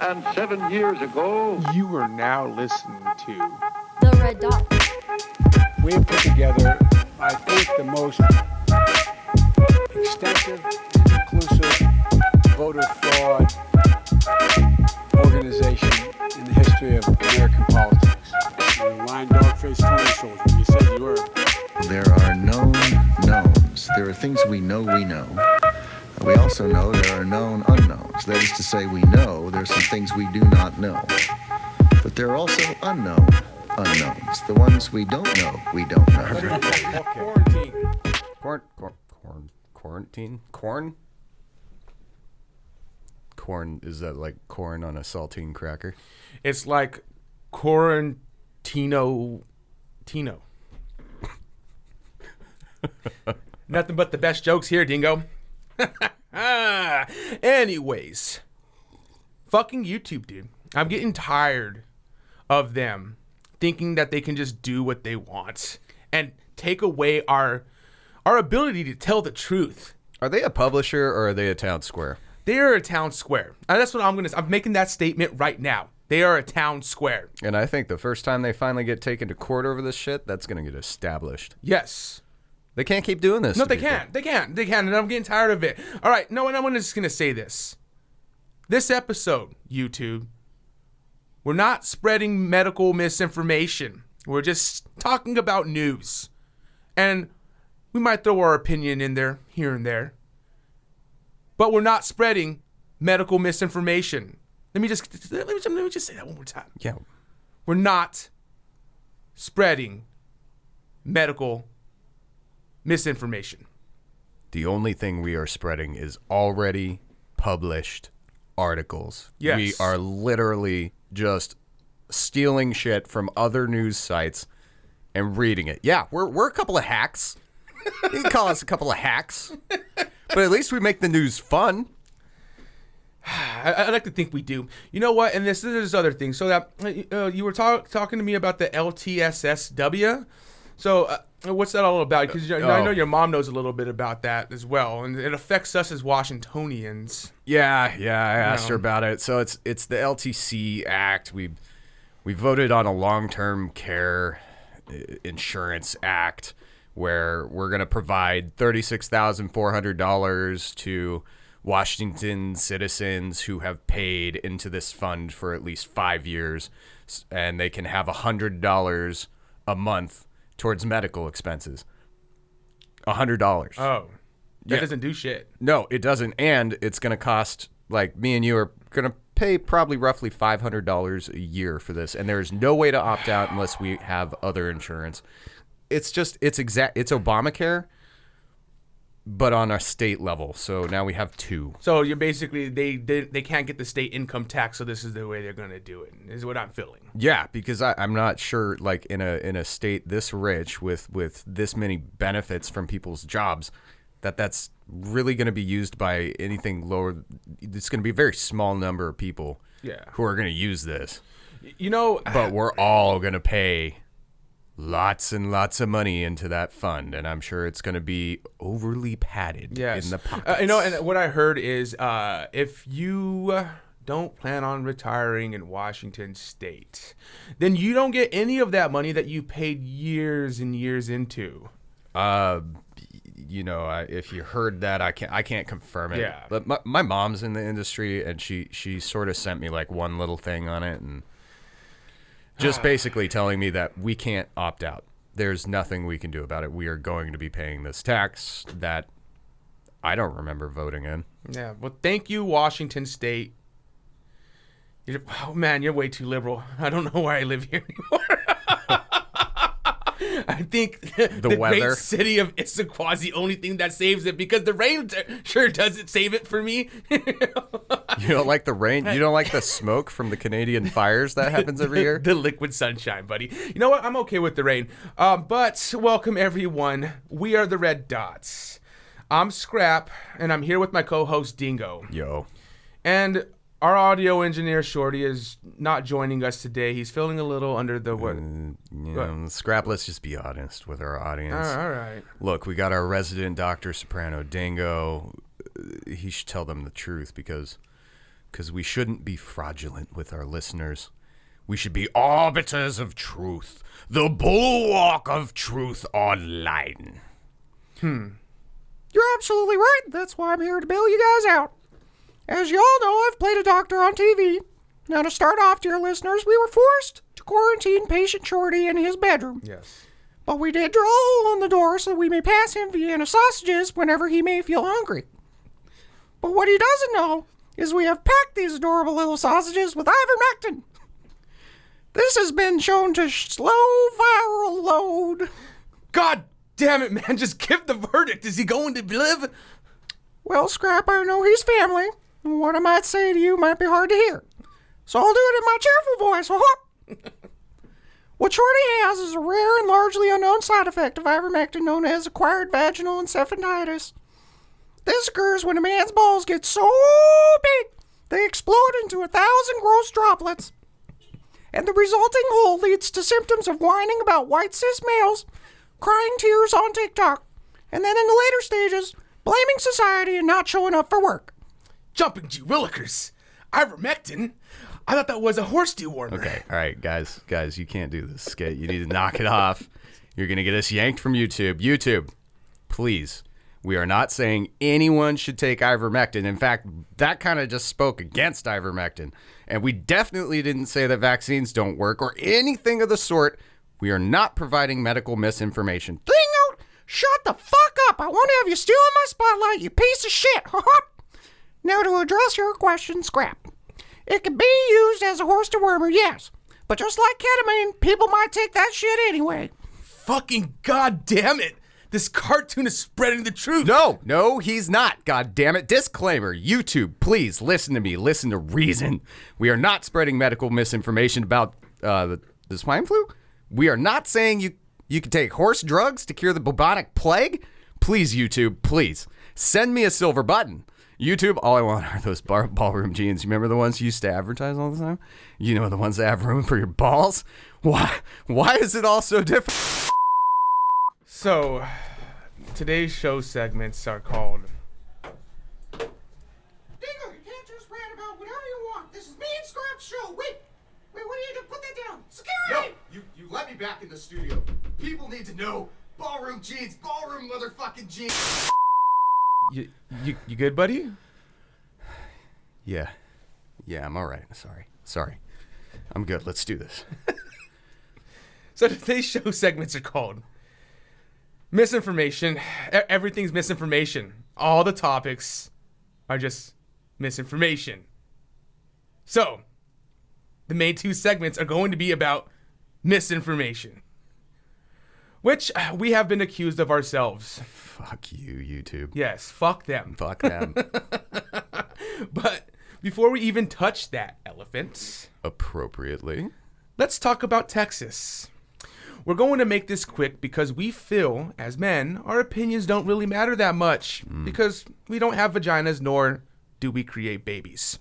107 years ago. You are now listening to The Red Dot. We have put together, I think, the most extensive and inclusive voter fraud organization in the history of American politics. You're a lying dog-faced Tony soldier. You said you were. There are known knowns. There are things we know we know. We also know there are known unknowns. That is to say, we know there are some things we do not know. But there are also unknown unknowns. The ones we don't know, we don't know. Quarantine? Corn, is that like corn on a saltine cracker? It's like Quarantino. Nothing but the best jokes here, Dingo. Anyways, fucking YouTube, dude. I'm getting tired of them thinking that they can just do what they want and take away our ability to tell the truth. Are they a publisher or are they a town square? They are a town square. And that's what I'm making that statement right now. They are a town square. And I think the first time they finally get taken to court over this shit, that's going to get established. Yes. They can't keep doing this. No, they can't. They can't. And I'm getting tired of it. All right. No, and I'm just going to say this. This episode, YouTube, we're not spreading medical misinformation. We're just talking about news. And we might throw our opinion in there, here and there. But we're not spreading medical misinformation. Let me just say that one more time. Yeah. We're not spreading medical misinformation. The only thing we are spreading is already published articles. Yes. We are literally just stealing shit from other news sites and reading it. Yeah, we're a couple of hacks. You can call us a couple of hacks. But at least we make the news fun. I like to think we do. You know what? And this is other thing. So that you were talking to me about the LTSSW. So what's that all about? Because I know your mom knows a little bit about that as well, and it affects us as Washingtonians. Yeah, I asked her about it. So it's the LTC Act. We voted on a long-term care insurance act where we're going to provide $36,400 to Washington citizens who have paid into this fund for at least 5 years, and they can have $100 a month towards medical expenses. $100. Oh, that doesn't do shit. No, it doesn't. And it's going to cost, like, me and you are going to pay probably roughly $500 a year for this. And there's no way to opt out unless we have other insurance. It's Obamacare, but on a state level. So now we have two. So you're basically, they can't get the state income tax, so this is the way they're going to do it, is what I'm feeling. Yeah, because I'm not sure, like, in a state this rich with this many benefits from people's jobs, that's really going to be used by anything lower. It's going to be a very small number of people who are going to use this. You know, but we're all going to pay lots and lots of money into that fund, and I'm sure it's going to be overly padded in the pockets. And what I heard is if you don't plan on retiring in Washington State, then you don't get any of that money that you paid years and years into. If you heard that, I can't confirm it. Yeah. But my mom's in the industry, and she sort of sent me like one little thing on it, and just basically telling me that we can't opt out. There's nothing we can do about it. We are going to be paying this tax that I don't remember voting in. Yeah. Well, thank you, Washington State. You're way too liberal. I don't know why I live here anymore. I think the weather. Great city of Issaquah is the only thing that saves it, because the rain sure doesn't save it for me. You don't like the rain? You don't like the smoke from the Canadian fires that happens every year? The liquid sunshine, buddy. You know what? I'm okay with the rain. But welcome, everyone. We are the Red Dots. I'm Scrap, and I'm here with my co-host, Dingo. Yo. And our audio engineer, Shorty, is not joining us today. He's feeling a little under the what? Scrap, let's just be honest with our audience. All right. Look, we got our resident Dr. Soprano, Dingo. He should tell them the truth, because because we shouldn't be fraudulent with our listeners. We should be arbiters of truth, the bulwark of truth online. You're absolutely right. That's why I'm here to bail you guys out. As you all know, I've played a doctor on TV. Now, to start off, dear listeners, we were forced to quarantine patient Shorty in his bedroom. Yes. But we did drill a hole in the door so we may pass him Vienna sausages whenever he may feel hungry. But what he doesn't know is we have packed these adorable little sausages with ivermectin. This has been shown to slow viral load. God damn it, man. Just give the verdict. Is he going to live? Well, Scrap, I know he's family. And what I might say to you might be hard to hear. So I'll do it in my cheerful voice. What Shorty has is a rare and largely unknown side effect of ivermectin known as acquired vaginal encephalitis. This occurs when a man's balls get so big they explode into 1,000 gross droplets. And the resulting hole leads to symptoms of whining about white cis males, crying tears on TikTok, and then in the later stages, blaming society and not showing up for work. Jumping G Willikers. Ivermectin? I thought that was a horse dewormer. Okay, all right, guys, you can't do this skit. You need to knock it off. You're going to get us yanked from YouTube. YouTube, please. We are not saying anyone should take ivermectin. In fact, that kind of just spoke against ivermectin. And we definitely didn't say that vaccines don't work or anything of the sort. We are not providing medical misinformation. Dingo, shut the fuck up. I won't have you stealing my spotlight, you piece of shit. Now to address your question, Scrap. It can be used as a horse dewormer, yes. But just like ketamine, people might take that shit anyway. Fucking goddamn it. This cartoon is spreading the truth. No, he's not. God damn it. Disclaimer. YouTube, please listen to me. Listen to reason. We are not spreading medical misinformation about the swine flu. We are not saying you can take horse drugs to cure the bubonic plague. Please, YouTube, please. Send me a silver button. YouTube, all I want are those ballroom jeans. You remember the ones you used to advertise all the time? You know, the ones that have room for your balls? Why is it all so different? So, today's show segments are called... Dingo, you can't just rant about whatever you want. This is me and Scrap's show. Wait, what do you do? Put that down. Security! Yo, you let me back in the studio. People need to know ballroom jeans, ballroom motherfucking jeans. You good, buddy? Yeah, I'm all right. Sorry. I'm good. Let's do this. So today's show segments are called Misinformation. Everything's misinformation. All the topics are just misinformation. So, the main two segments are going to be about misinformation, which we have been accused of ourselves. Fuck you, YouTube. Yes, fuck them. Fuck them. But before we even touch that elephant, Appropriately. let's talk about Texas. We're going to make this quick because we feel, as men, our opinions don't really matter that much because we don't have vaginas nor do we create babies.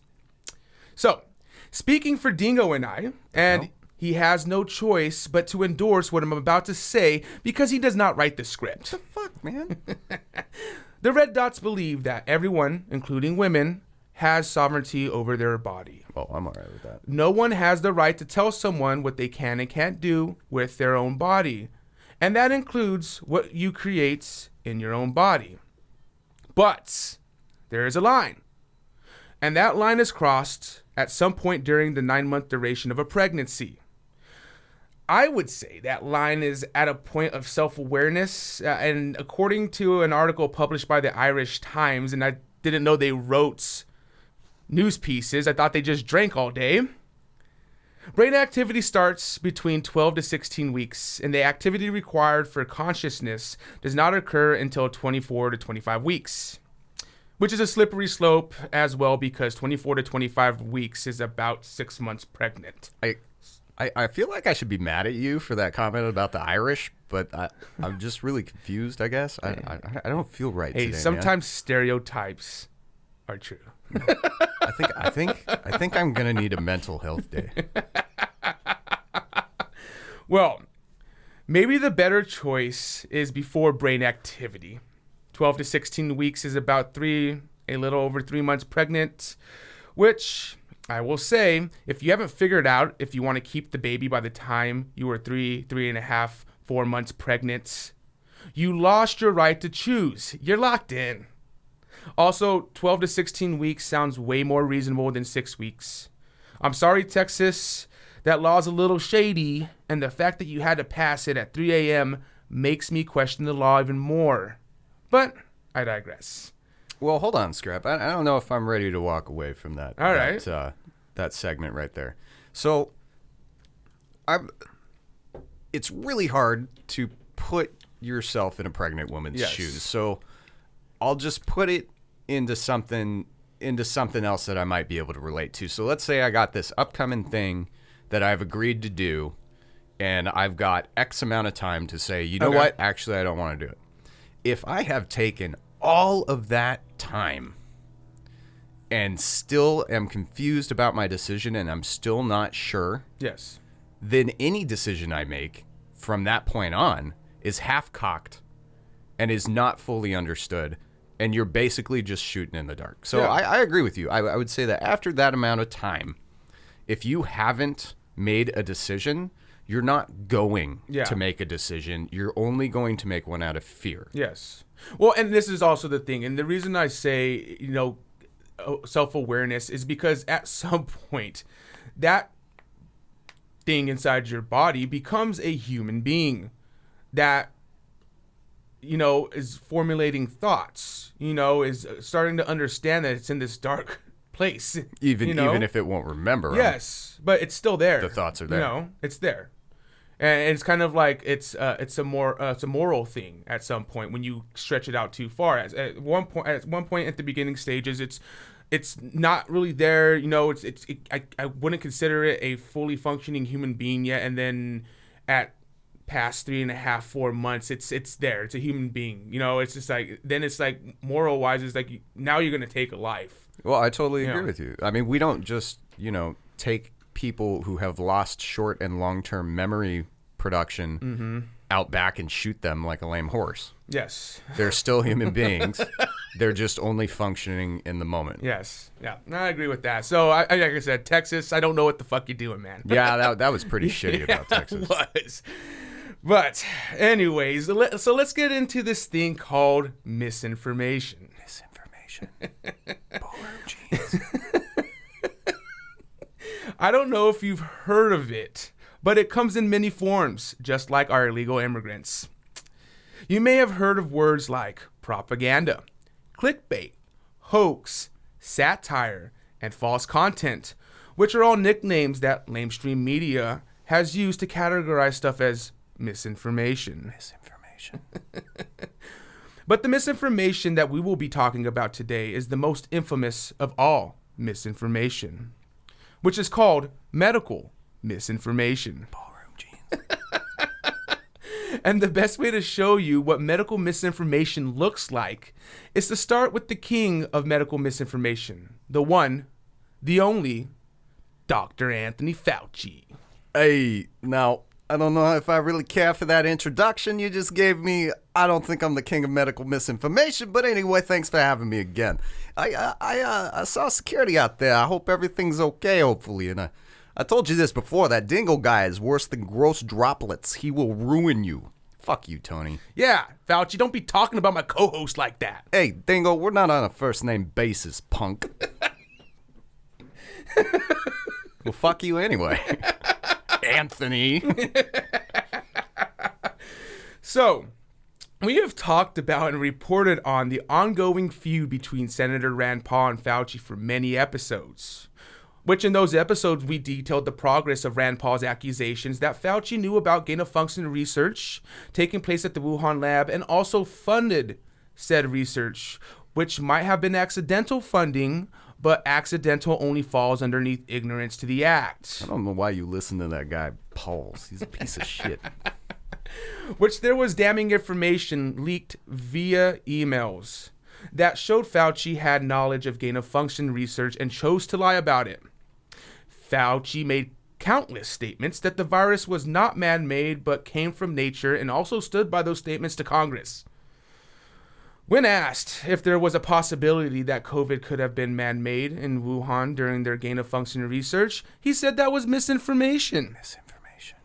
So, speaking for Dingo and I, and he has no choice but to endorse what I'm about to say because he does not write the script. The fuck, man? The Red Dots believe that everyone, including women, has sovereignty over their body. Oh, I'm all right with that. No one has the right to tell someone what they can and can't do with their own body. And that includes what you create in your own body. But there is a line. And that line is crossed at some point during the 9-month duration of a pregnancy. I would say that line is at a point of self-awareness. And according to an article published by the Irish Times, and I didn't know they wrote news pieces, I thought they just drank all day. Brain activity starts between 12 to 16 weeks, and the activity required for consciousness does not occur until 24 to 25 weeks, which is a slippery slope as well because 24 to 25 weeks is about 6 months pregnant. I feel like I should be mad at you for that comment about the Irish, but I'm just really confused, I guess. I don't feel right Hey, today, sometimes stereotypes are true. I think I'm gonna need a mental health day. Well, maybe the better choice is before brain activity. 12 to 16 weeks is about a little over 3 months pregnant, Which I will say, if you haven't figured out if you want to keep the baby by the time you were 3.5, 4 months pregnant, you lost your right to choose. You're locked in. Also, 12 to 16 weeks sounds way more reasonable than 6 weeks. I'm sorry, Texas. That law's a little shady, and the fact that you had to pass it at 3 a.m. makes me question the law even more. But I digress. Well, hold on, Scrap. I don't know if I'm ready to walk away from that. All right. That segment right there. So, it's really hard to put yourself in a pregnant woman's Yes. shoes. So, I'll just put it into something else that I might be able to relate to. So, let's say I got this upcoming thing that I've agreed to do, and I've got X amount of time to say, you know Okay. what? Actually, I don't want to do it. If I have taken all of that time and still am confused about my decision and I'm still not sure, Yes. then any decision I make from that point on is half-cocked and is not fully understood, and you're basically just shooting in the dark. So Yeah. I agree with you. I would say that after that amount of time, if you haven't made a decision, you're not going Yeah. to make a decision. You're only going to make one out of fear. Yes. Well, and this is also the thing. And the reason I say, self-awareness is because at some point that thing inside your body becomes a human being that, is formulating thoughts, is starting to understand that it's in this dark place. Even if it won't remember 'em. Yes, but it's still there. The thoughts are there. It's there, and it's kind of like it's a moral thing at some point when you stretch it out too far. At one point at the beginning stages, it's not really there. I wouldn't consider it a fully functioning human being yet, and then at past 3.5, 4 months, it's there. It's a human being. It's just like then it's like moral wise, it's like now you're gonna take a life. Well, I totally agree Yeah. with you. I mean, we don't just, take people who have lost short and long-term memory production out back and shoot them like a lame horse. Yes. They're still human beings. They're just only functioning in the moment. Yes. Yeah. I agree with that. So, like I said, Texas, I don't know what the fuck you're doing, man. Yeah, that was pretty shitty about Texas. It was. But, anyways, so let's get into this thing called misinformation. Misinformation. Ballroom jeans. I don't know if you've heard of it, but it comes in many forms, just like our illegal immigrants. You may have heard of words like propaganda, clickbait, hoax, satire, and false content, which are all nicknames that lamestream media has used to categorize stuff as misinformation. Misinformation. But the misinformation that we will be talking about today is the most infamous of all misinformation, which is called medical misinformation. Ballroom jeans. And the best way to show you what medical misinformation looks like is to start with the king of medical misinformation, the one, the only, Dr. Anthony Fauci. Hey, now, I don't know if I really care for that introduction you just gave me. I don't think I'm the king of medical misinformation, but anyway, thanks for having me again. I saw security out there. I hope everything's okay, hopefully. And I told you this before, that dingo guy is worse than gross droplets. He will ruin you. Fuck you, Tony. Yeah, Fauci, don't be talking about my co-host like that. Hey, dingo, we're not on a first-name basis, punk. Well, fuck you anyway. Anthony. So, we have talked about and reported on the ongoing feud between Senator Rand Paul and Fauci for many episodes, which in those episodes we detailed the progress of Rand Paul's accusations that Fauci knew about gain-of-function research taking place at the Wuhan lab and also funded said research, which might have been accidental funding, but accidental only falls underneath ignorance to the act. I don't know why you listen to that guy, Pauls. He's a piece of shit. Which there was damning information leaked via emails that showed Fauci had knowledge of gain-of-function research and chose to lie about it. Fauci made countless statements that the virus was not man-made but came from nature and also stood by those statements to Congress. When asked if there was a possibility that COVID could have been man-made in Wuhan during their gain-of-function research, he said that was misinformation. Misinformation.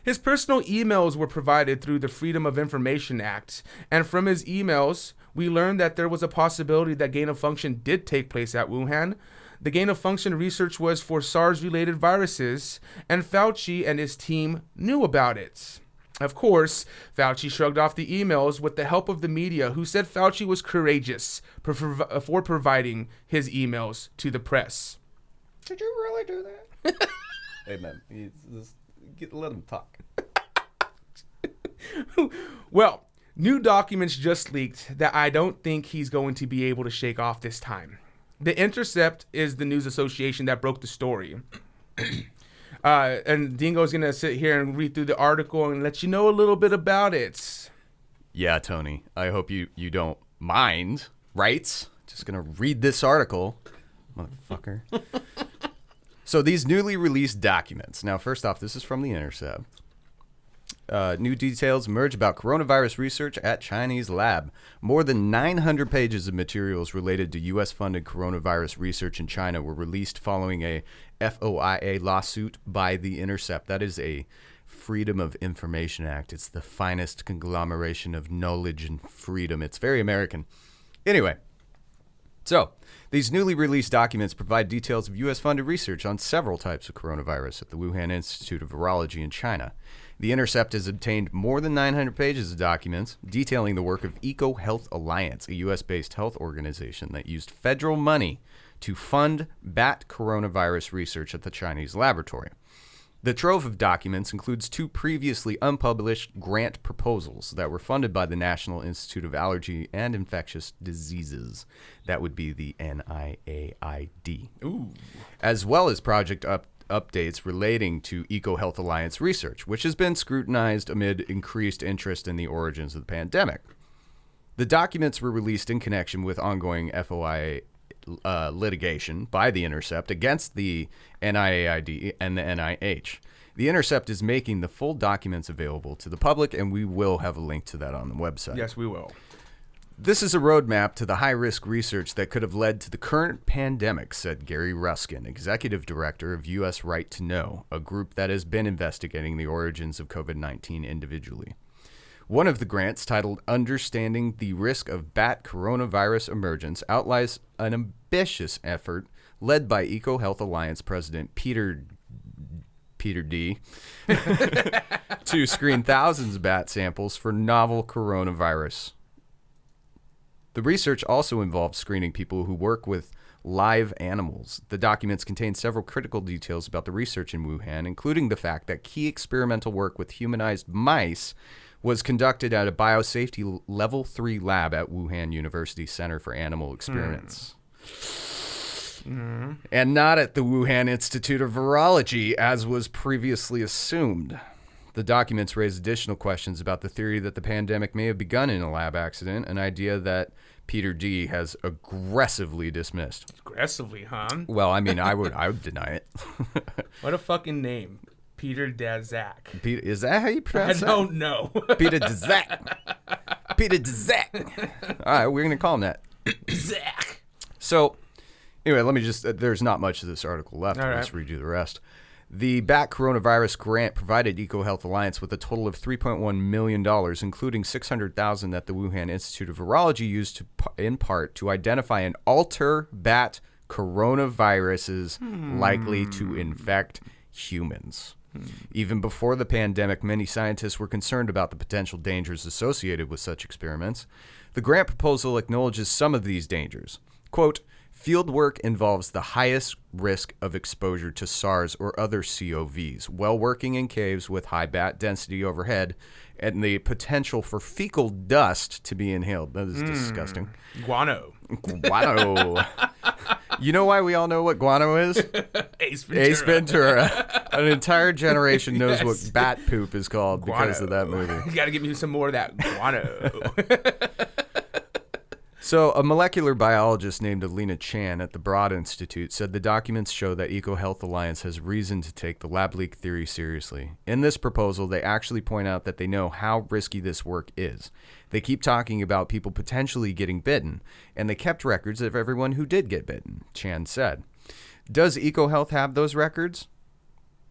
His personal emails were provided through the Freedom of Information Act, and from his emails, we learned that there was a possibility that gain-of-function did take place at Wuhan. The gain-of-function research was for SARS-related viruses, and Fauci and his team knew about it. Of course, Fauci shrugged off the emails with the help of the media, who said Fauci was courageous for providing his emails to the press. Did you really do that? Hey, man, let him talk. Well, new documents just leaked that I don't think he's going to be able to shake off this time. The Intercept is the news association that broke the story. And Dingo's going to sit here and read through the article and let you know a little bit about it. Yeah, Tony, I hope you don't mind, right? Just going to read this article, motherfucker. So these newly released documents. Now, first off, this is from The Intercept. New details emerge about coronavirus research at Chinese lab. More than 900 pages of materials related to U.S.-funded coronavirus research in China were released following a FOIA lawsuit by The Intercept. That is a Freedom of Information Act. It's the finest conglomeration of knowledge and freedom. It's very American. Anyway, so these newly released documents provide details of U.S.-funded research on several types of coronavirus at the Wuhan Institute of Virology in China. The Intercept has obtained more than 900 pages of documents detailing the work of EcoHealth Alliance, a U.S.-based health organization that used federal money to fund bat coronavirus research at the Chinese laboratory. The trove of documents includes 2 previously unpublished grant proposals that were funded by the National Institute of Allergy and Infectious Diseases. That would be the NIAID. Ooh. As well as project updates relating to EcoHealth Alliance research, which has been scrutinized amid increased interest in the origins of the pandemic. The documents were released in connection with ongoing FOIA litigation by The Intercept against the NIAID and the NIH. The Intercept is making the full documents available to the public, and we will have a link to that on the website. Yes, we will. This is a roadmap to the high-risk research that could have led to the current pandemic, said Gary Ruskin, executive director of U.S. Right to Know, a group that has been investigating the origins of COVID-19 individually. One of the grants, titled Understanding the Risk of Bat Coronavirus Emergence, outlines an ambitious effort led by EcoHealth Alliance President Peter D. to screen thousands of bat samples for novel coronavirus. The research also involves screening people who work with live animals. The documents contain several critical details about the research in Wuhan, including the fact that key experimental work with humanized mice was conducted at a biosafety level 3 lab at Wuhan University Center for Animal Experiments. And not at the Wuhan Institute of Virology, as was previously assumed. The documents raise additional questions about the theory that the pandemic may have begun in a lab accident, an idea that Peter D. has aggressively dismissed. Aggressively, huh? Well, I mean, I would deny it. What a fucking name. Peter Daszak. Peter, is that how you I pronounce it? don't know. Peter Daszak. Peter Daszak. All right, we're going to call him that. Zach. So, anyway, let me just, there's not much of this article left. All I'll right. just read you the rest. The bat coronavirus grant provided EcoHealth Alliance with a total of $3.1 million, including $600,000 that the Wuhan Institute of Virology used in part to identify and alter bat coronaviruses likely to infect humans. Even before the pandemic, many scientists were concerned about the potential dangers associated with such experiments. The grant proposal acknowledges some of these dangers. Quote, field work involves the highest risk of exposure to SARS or other COVs, while working in caves with high bat density overhead, and the potential for fecal dust to be inhaled. That is disgusting. Guano. Guano. You know why we all know what guano is? Ace Ventura. Ace Ventura. An entire generation knows what bat poop is called because of that movie. You got to give me some more of that guano. So, a molecular biologist named Alina Chan at the Broad Institute said the documents show that EcoHealth Alliance has reason to take the lab leak theory seriously. In this proposal, they actually point out that they know how risky this work is. They keep talking about people potentially getting bitten, and they kept records of everyone who did get bitten, Chan said. Does EcoHealth have those records?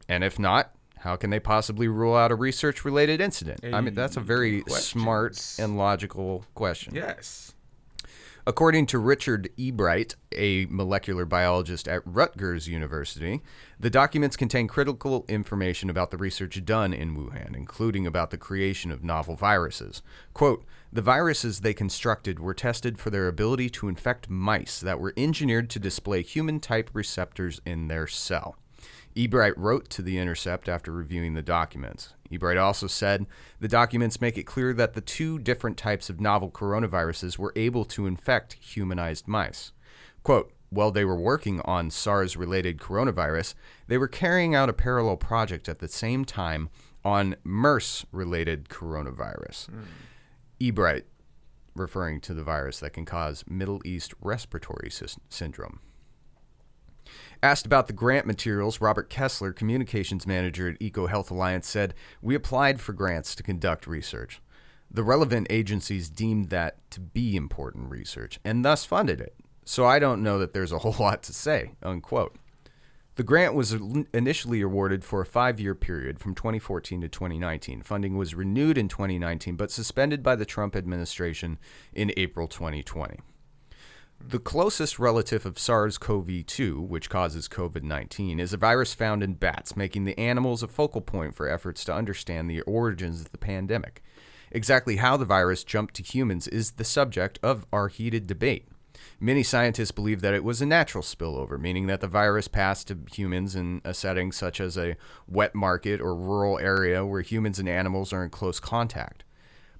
And if not, how can they possibly rule out a research-related incident? I mean, that's a very smart and logical question. Yes. According to Richard Ebright, a molecular biologist at Rutgers University, the documents contain critical information about the research done in Wuhan, including about the creation of novel viruses. Quote, the viruses they constructed were tested for their ability to infect mice that were engineered to display human-type receptors in their cell. Ebright wrote to The Intercept after reviewing the documents. Ebright also said the documents make it clear that the two different types of novel coronaviruses were able to infect humanized mice. Quote, while they were working on SARS-related coronavirus, they were carrying out a parallel project at the same time on MERS-related coronavirus. Ebright, referring to the virus that can cause Middle East respiratory syndrome. Asked about the grant materials, Robert Kessler, communications manager at EcoHealth Alliance, said, we applied for grants to conduct research. The relevant agencies deemed that to be important research and thus funded it. So I don't know that there's a whole lot to say, unquote. The grant was initially awarded for a 5-year period from 2014 to 2019. Funding was renewed in 2019, but suspended by the Trump administration in April 2020. The closest relative of SARS-CoV-2, which causes COVID-19, is a virus found in bats, making the animals a focal point for efforts to understand the origins of the pandemic. Exactly how the virus jumped to humans is the subject of our heated debate. Many scientists believe that it was a natural spillover, meaning that the virus passed to humans in a setting such as a wet market or rural area where humans and animals are in close contact.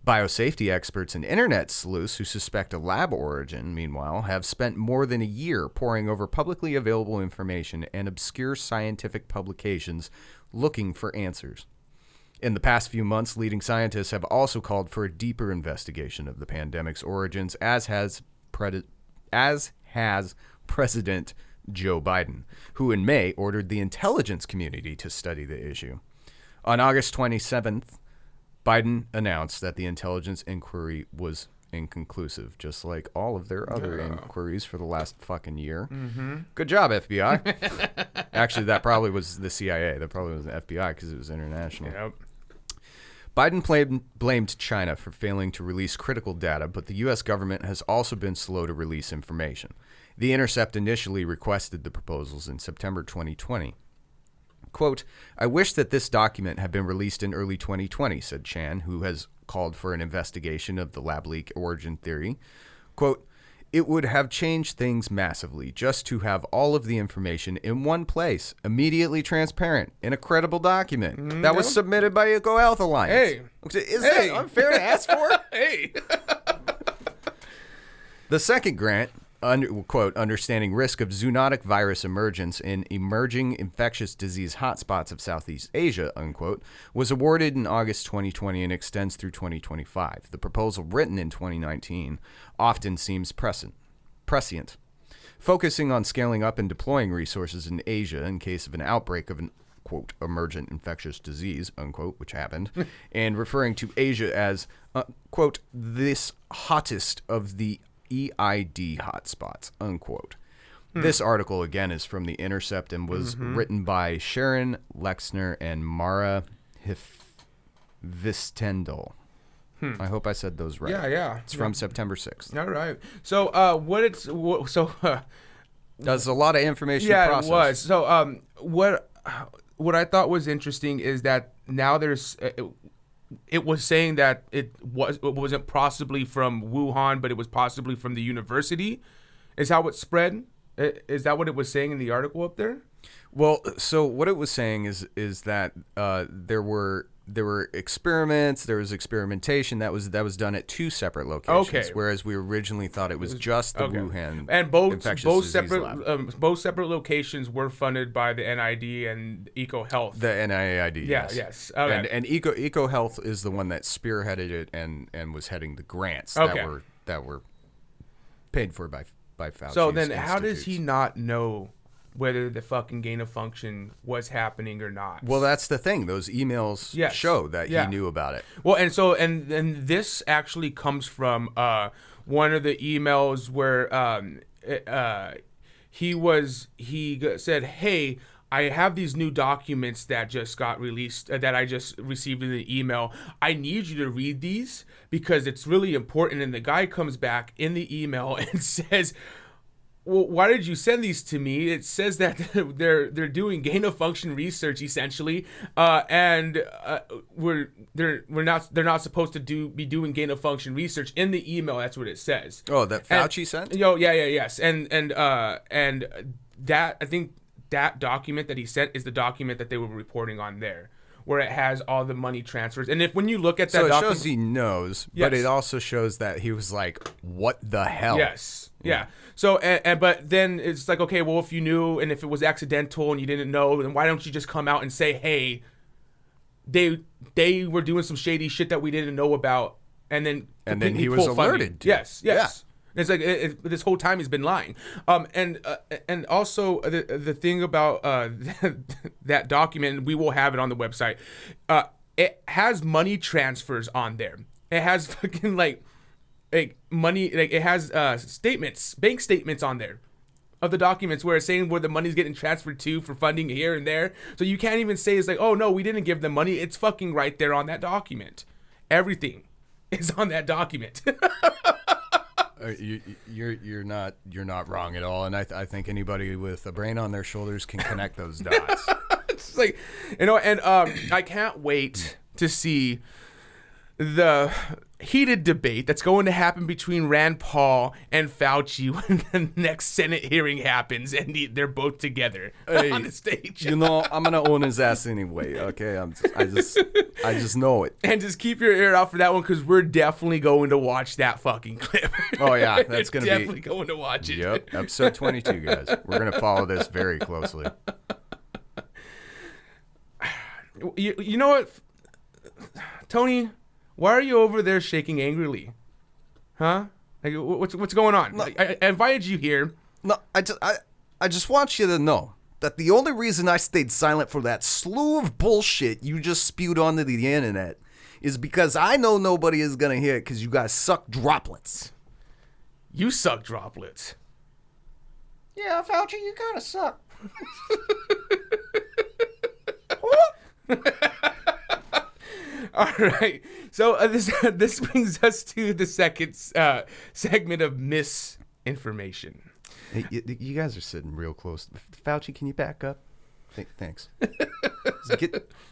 Biosafety experts and internet sleuths who suspect a lab origin, meanwhile, have spent more than a year poring over publicly available information and obscure scientific publications looking for answers. In the past few months, leading scientists have also called for a deeper investigation of the pandemic's origins, as has President Joe Biden, who in May ordered the intelligence community to study the issue. On August 27th, Biden announced that the intelligence inquiry was inconclusive, just like all of their other inquiries for the last fucking year. Mm-hmm. Good job, FBI. Actually, that probably was the CIA. That probably was the FBI because it was international. Yep. Biden blamed China for failing to release critical data, but the U.S. government has also been slow to release information. The Intercept initially requested the proposals in September 2020. Quote, I wish that this document had been released in early 2020, said Chan, who has called for an investigation of the lab leak origin theory. Quote, it would have changed things massively just to have all of the information in one place, immediately transparent, in a credible document that was submitted by EcoHealth Alliance. Hey. Is that unfair to ask for? Hey. The second grant, quote, understanding risk of zoonotic virus emergence in emerging infectious disease hotspots of Southeast Asia, unquote, was awarded in August 2020 and extends through 2025. The proposal, written in 2019, often seems prescient, focusing on scaling up and deploying resources in Asia in case of an outbreak of an, quote, emergent infectious disease, unquote, which happened, and referring to Asia as, quote, this hottest of the EID hotspots, unquote. This article, again, is from The Intercept and was written by Sharon Lexner and Mara Vistendal. I hope I said those right. Yeah. It's from September 6th. All right. So, That's a lot of information to process. Yeah, it was. So, what I thought was interesting is that now there's... It was saying that it wasn't possibly from Wuhan, but it was possibly from the university. Is how it spread? Is that what it was saying in the article up there? Well, so what it was saying is that there were experiments, there was experimentation that was done at two separate locations. Okay. Whereas we originally thought it was just the Wuhan and infectious both disease separate lab. both separate locations were funded by the NID and EcoHealth. The NIAID, Yeah, yes. yes. Okay. And EcoHealth is the one that spearheaded it and was heading the grants Okay. that were paid for by Fauci's So then how does he institutes. not know whether the fucking gain of function was happening or not? Well, that's the thing. Those emails Yes. show that Yeah. he knew about it. Well, and so and this actually comes from one of the emails where he said, "Hey, I have these new documents that just got released that I just received in the email. I need you to read these because it's really important." And the guy comes back in the email and says, "Well, why did you send these to me? It says that they're doing gain of function research essentially, and they're not supposed to be doing gain of function research." In the email, that's what it says. Oh, that Fauci sent? Yes, and that I think that document that he sent is the document that they were reporting on there, where it has all the money transfers. And when you look at that So it document, shows he knows, but Yes. it also shows that he was like, "What the hell?" Yes. Yeah. So, but then it's like, okay, well, if you knew and if it was accidental and you didn't know, then why don't you just come out and say, hey, they were doing some shady shit that we didn't know about, and then he was pull funding. alerted to. Yes. It's like this whole time he's been lying. And also the thing about that document, and we will have it on the website. It has money transfers on there. It has fucking like money, like it has bank statements on there of the documents where it's saying where the money's getting transferred to for funding here and there. So you can't even say it's like, oh no, we didn't give them money. It's fucking right there on that document. Everything is on that document. You're not wrong at all, and I think anybody with a brain on their shoulders can connect those dots. It's like, and I can't wait to see the heated debate that's going to happen between Rand Paul and Fauci when the next Senate hearing happens and they're both together on the stage. I'm gonna own his ass anyway. Okay, I just know it. And just keep your ear out for that one because we're definitely going to watch that fucking clip. Oh yeah, that's gonna definitely going to watch it. Yep, episode 22, guys. We're gonna follow this very closely. You know what, Tony? Why are you over there shaking angrily? Huh? Like, what's going on? No. I invited you here. No, I just want you to know that the only reason I stayed silent for that slew of bullshit you just spewed onto the internet is because I know nobody is gonna hear it because you guys suck droplets. You suck droplets. Yeah, Fauci, you kind of suck. All right. So this brings us to the second segment of misinformation. Hey, you guys are sitting real close. Fauci, can you back up? Thanks.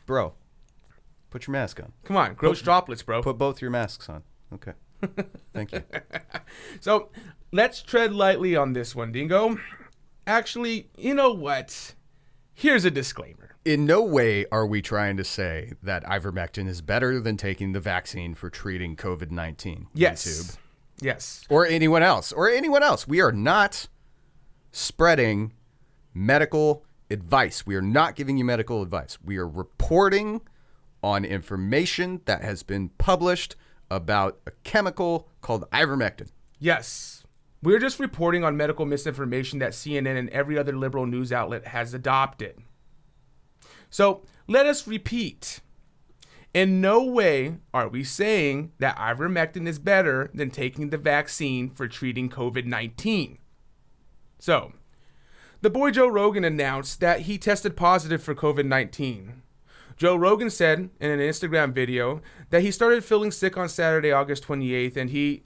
Bro, put your mask on. Come on, gross droplets, bro. Put both your masks on. Okay. Thank you. So let's tread lightly on this one, Dingo. Actually, you know what? Here's a disclaimer. In no way are we trying to say that ivermectin is better than taking the vaccine for treating COVID-19. Yes. YouTube. Yes. Or anyone else. We are not spreading medical advice. We are not giving you medical advice. We are reporting on information that has been published about a chemical called ivermectin. Yes. We're just reporting on medical misinformation that CNN and every other liberal news outlet has adopted. So let us repeat. In no way are we saying that ivermectin is better than taking the vaccine for treating COVID-19. So, the boy Joe Rogan announced that he tested positive for COVID-19. Joe Rogan said in an Instagram video that he started feeling sick on Saturday, August 28th, and you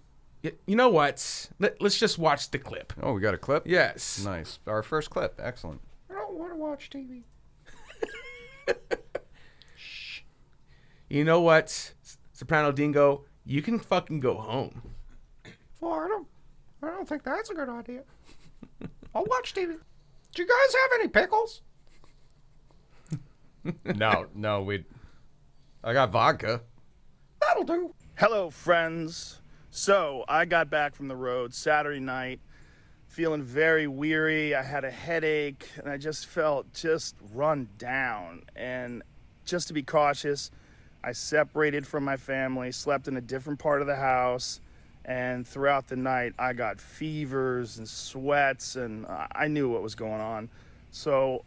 know what? Let's just watch the clip. Oh, we got a clip? Yes. Nice. Our first clip. Excellent. I don't want to watch TV. You know what, Soprano Dingo? You can fucking go home. Well, I don't think that's a good idea. I'll watch TV. Do you guys have any pickles? No, I got vodka. That'll do. Hello, friends. So, I got back from the road Saturday night, feeling very weary. I had a headache, and I just felt run down. And just to be cautious, I separated from my family, slept in a different part of the house, And throughout the night, I got fevers and sweats, and I knew what was going on. So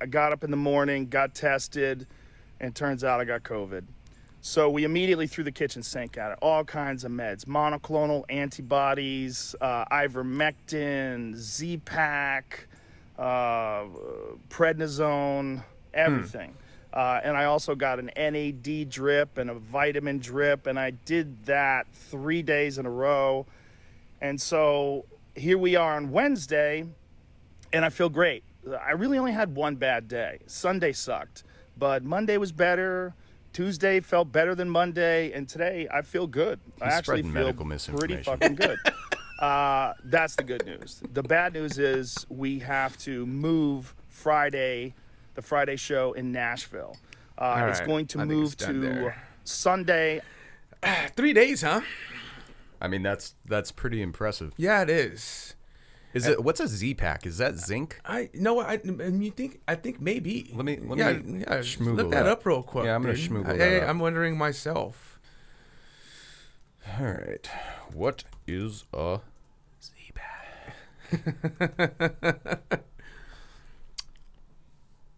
I got up in the morning, got tested, and turns out I got COVID. So we immediately threw the kitchen sink at it. All kinds of meds, monoclonal antibodies, ivermectin, Z-Pak, prednisone, everything. And I also got an NAD drip and a vitamin drip, and I did that 3 days in a row. And so here we are on Wednesday, and I feel great. I really only had one bad day. Sunday sucked, but Monday was better. Tuesday felt better than Monday, and today I feel good. I actually feel medical pretty misinformation. fucking good. That's the good news. The bad news is we have to move the Friday show in Nashville. It's right. going to I think move it's done to there. Sunday. 3 days, huh? I mean, that's pretty impressive. Yeah, it is. Is it what's a Z-Pack? Is that zinc? I think maybe. Let me schmoogle look that up real quick. Yeah, I'm gonna dude. schmoogle that up. I'm wondering myself. All right. What is a Z-Pack?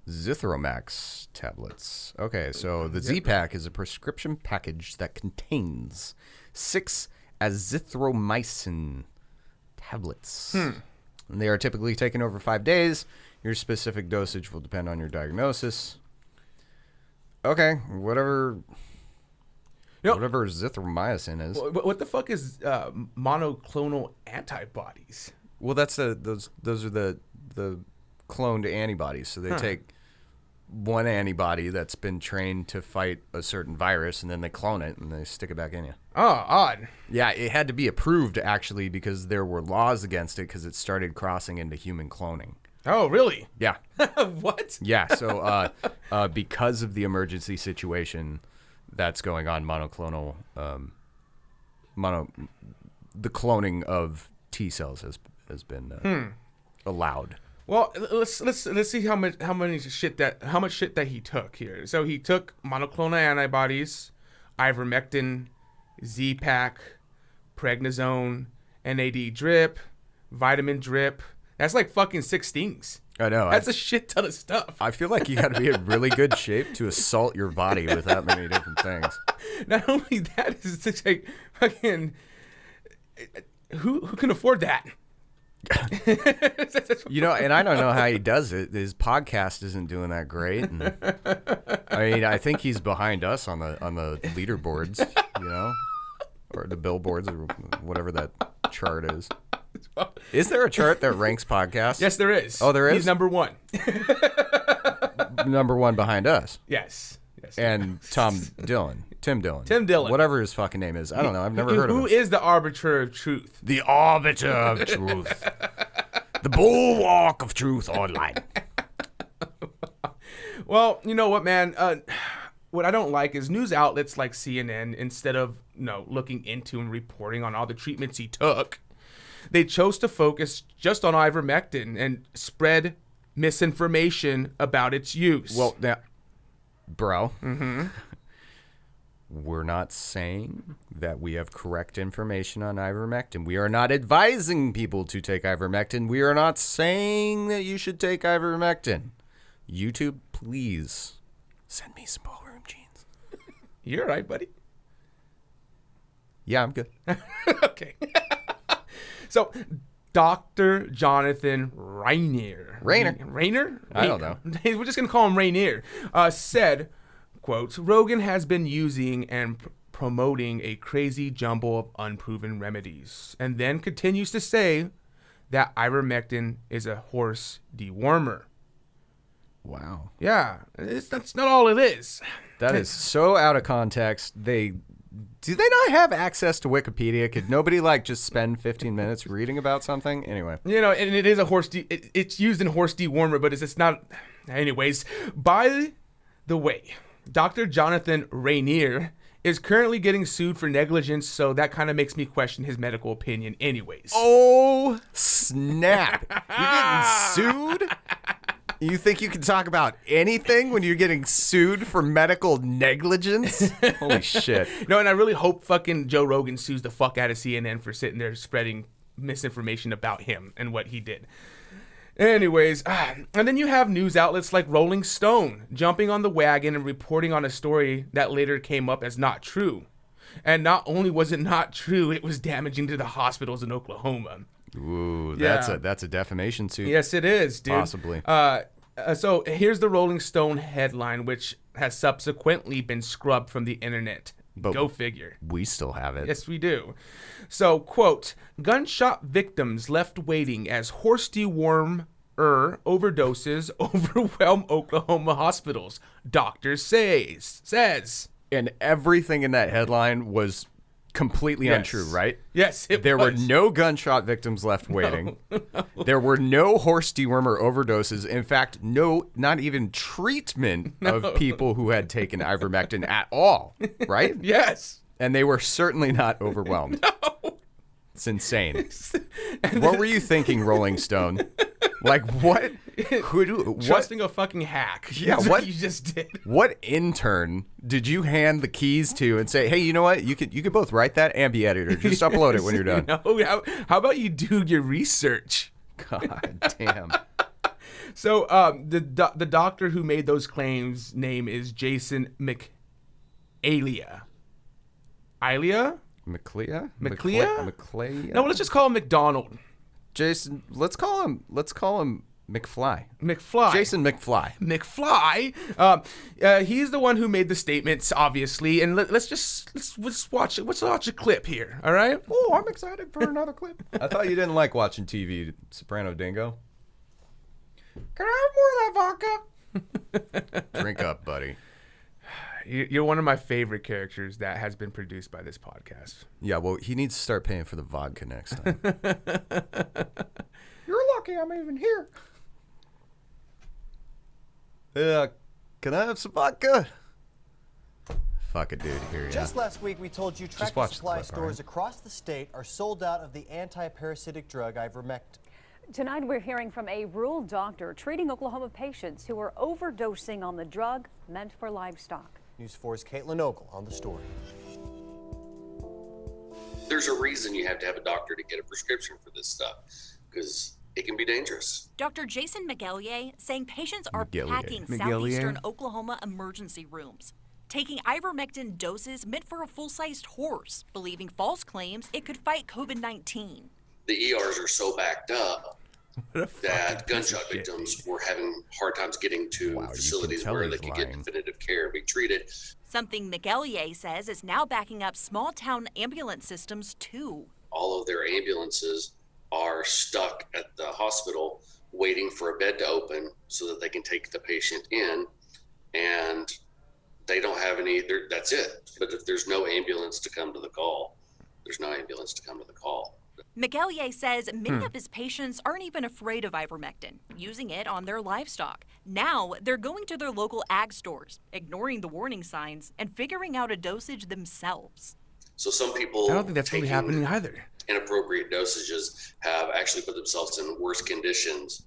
Zithromax tablets. Okay, so the Z-Pack is a prescription package that contains 6 azithromycin tablets. And they are typically taken over 5 days. Your specific dosage will depend on your diagnosis. Okay, whatever zithromycin is. What the fuck is monoclonal antibodies? Well, that's those are the cloned antibodies. So they take one antibody that's been trained to fight a certain virus, and then they clone it and they stick it back in you. Oh, odd. Yeah, it had to be approved actually because there were laws against it because it started crossing into human cloning. Oh, really? Yeah. What? Yeah. So because of the emergency situation that's going on, the cloning of T cells has been allowed. Well, let's see how much shit that he took here. So he took monoclonal antibodies, ivermectin, Z-Pack, prednisone, NAD drip, vitamin drip. That's like fucking 6 things. I know. That's a shit ton of stuff. I feel like you got to be in really good shape to assault your body with that many different things. Not only that, it's like fucking who can afford that? You know, and I don't know how he does it. His podcast isn't doing that great. And, I mean, I think he's behind us on the leaderboards, you know, or the billboards or whatever that chart is. Is there a chart that ranks podcasts? Yes, there is. Oh, there is? He's number 1. Number 1 behind us. Yes. And Tim Dillon. Tim Dillon. Whatever his fucking name is. I don't know. I've never heard of him. Who is the arbiter of truth? The arbiter of truth. The bulwark of truth online. Well, you know what, man? What I don't like is news outlets like CNN, instead of looking into and reporting on all the treatments he took, they chose to focus just on ivermectin and spread misinformation about its use. Well, now, bro, we're not saying that we have correct information on ivermectin. We are not advising people to take ivermectin. We are not saying that you should take ivermectin. YouTube, please send me some ballroom jeans. You're right, buddy. Yeah, I'm good. Okay. So, Dr. Jonathan Rainier. Rainier? I don't know. We're just going to call him Rainier. Said, quote, Rogan has been using and promoting a crazy jumble of unproven remedies, and then continues to say that ivermectin is a horse dewormer. Wow. Yeah, that's not all it is. That is so out of context. Do they not have access to Wikipedia? Could nobody just spend 15 minutes reading about something? Anyway. And it is a horse. It's used in horse dewormer, but it's not. Anyways, by the way, Dr. Jonathan Rainier is currently getting sued for negligence, so that kind of makes me question his medical opinion. Anyways. Oh snap! You're getting sued. You think you can talk about anything when you're getting sued for medical negligence? Holy shit. No, and I really hope fucking Joe Rogan sues the fuck out of CNN for sitting there spreading misinformation about him and what he did. Anyways, and then you have news outlets like Rolling Stone jumping on the wagon and reporting on a story that later came up as not true. And not only was it not true, it was damaging to the hospitals in Oklahoma. Ooh, Yeah. that's a defamation suit. Yes, it is, dude. Possibly. So here's the Rolling Stone headline, which has subsequently been scrubbed from the internet. But Go figure. We still have it. Yes, we do. So, quote, gunshot victims left waiting as horse dewormer overdoses overwhelm Oklahoma hospitals. Doctor says. And everything in that headline was completely Yes. untrue, right? Yes, There were no gunshot victims left waiting. There were no horse dewormer overdoses. In fact, not even treatment of people who had taken ivermectin at all, right? Yes. And they were certainly not overwhelmed. No. It's insane. What were you thinking, Rolling Stone? Like, what? Trusting a fucking hack. Yeah, That's what you just did. What intern did you hand the keys to and say, hey, you know what? You could both write that and be editor. Just upload it when you're done. No, how about you do your research? God damn. So the doctor who made those claims name is Jason McAlia. McClea? McClea? No, let's just call him McDonald. Jason, let's call him McFly. McFly. Jason McFly. McFly. He's the one who made the statements, obviously, and let's watch it. Let's watch a clip here. All right. Oh, I'm excited for another clip. I thought you didn't like watching TV, Soprano Dingo. Can I have more of that vodka? Drink up, buddy. You're one of my favorite characters that has been produced by this podcast. Yeah, well, he needs to start paying for the vodka next time. You're lucky I'm even here. Can I have some vodka? Fuck it, dude. Here, yeah. Just last week, we told you Tractor watch the Supply clip, stores all right? across the state are sold out of the anti-parasitic drug ivermectin. Tonight, we're hearing from a rural doctor treating Oklahoma patients who are overdosing on the drug meant for livestock. News 4's Caitlin Ogle on the story. There's a reason you have to have a doctor to get a prescription for this stuff, because it can be dangerous. Dr. Jason McAlia saying patients are McAlia. packing southeastern Oklahoma emergency rooms, taking ivermectin doses meant for a full-sized horse, believing false claims it could fight COVID-19. The ERs are so backed up that gunshot victims were having hard times getting to facilities where they could get definitive care and be treated. Something McAlia says is now backing up small-town ambulance systems, too. All of their ambulances are stuck at the hospital waiting for a bed to open so that they can take the patient in, and they don't have any, that's it. But if there's no ambulance to come to the call, there's no ambulance to come to the call. McAlia says many of his patients aren't even afraid of ivermectin, using it on their livestock. Now they're going to their local ag stores, ignoring the warning signs, and figuring out a dosage themselves. So some people, I don't think that's really happening either. Inappropriate dosages have actually put themselves in worse conditions